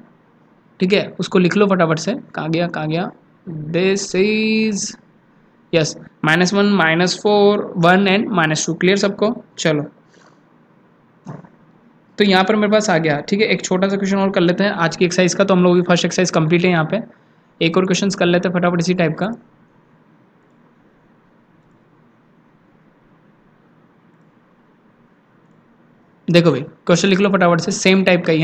S1: ठीक है, उसको लिख लो फटाफट से, कहाँ गया कहाँ गया, this is yes -1 -4 1 and -2। Clear सबको, चलो तो यहाँ पर मेरे पास आ गया। ठीक है, एक छोटा सा क्वेश्चन और कर लेते हैं आज की एक्सरसाइज का, तो हम लोगों की फर्स्ट एक्सरसाइज कंप्लीट है। यहाँ पे एक और क्वेश्चन कर लेते हैं फटाफट इसी टाइप का। देखो भाई क्वेश्चन लिख लो फटाफट से, सेम टाइप का ही है।